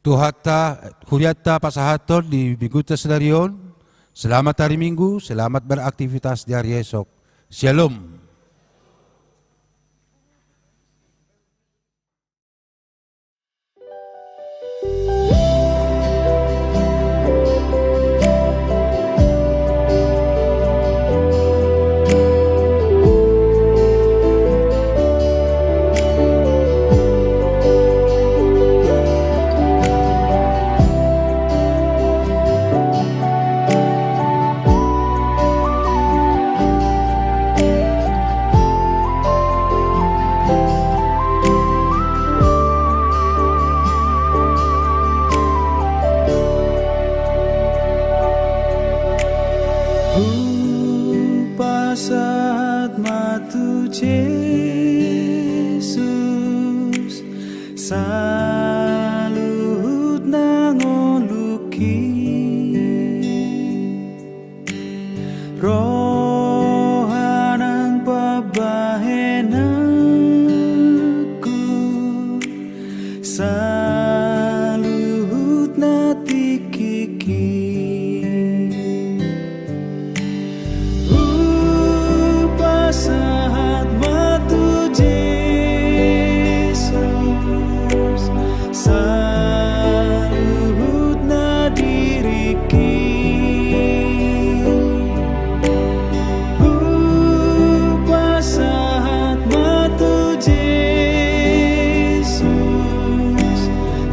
Tuhata, huryata pasahaton di biguta sedarion. Selamat hari Minggu, selamat beraktivitas di hari esok. Shalom. saluhutna diriki pasahat matu Jesus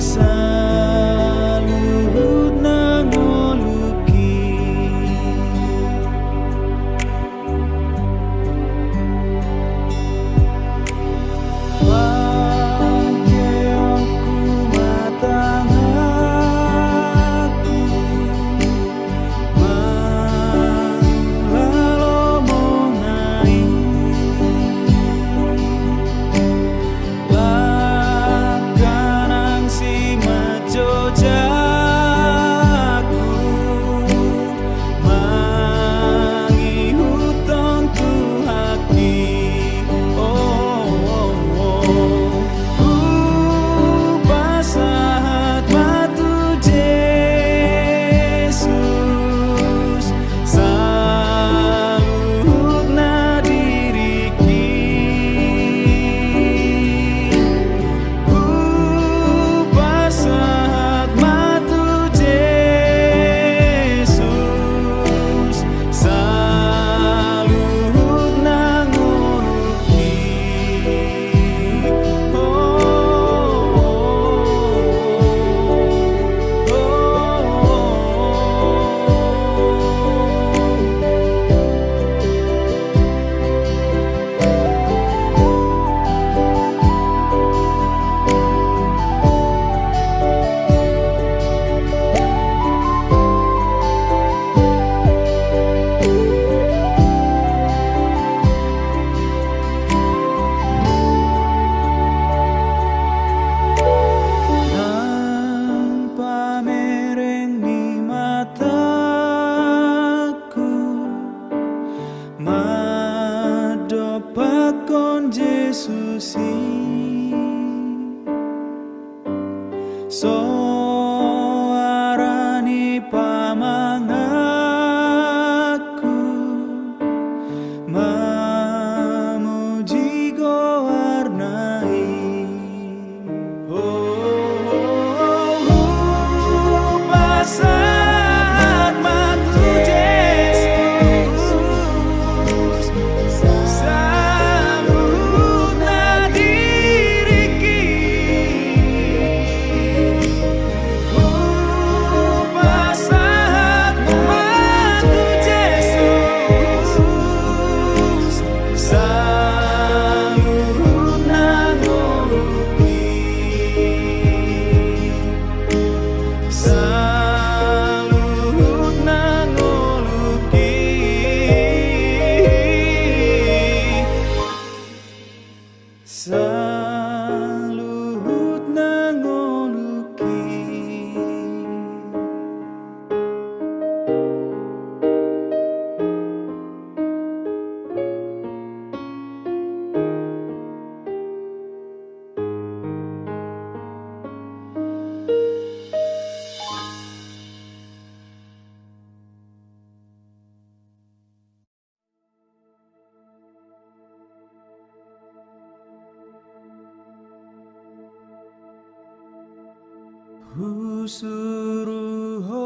saluhutna ngoluki Madopakon Jesusi soarani pamangaku mamuji gowarnai pasahat matu Jesus saluhutna diriki pasahat matu Jesus saluhutna ngoluki saluhutna ngoluki saluhutna ngoluki Suruh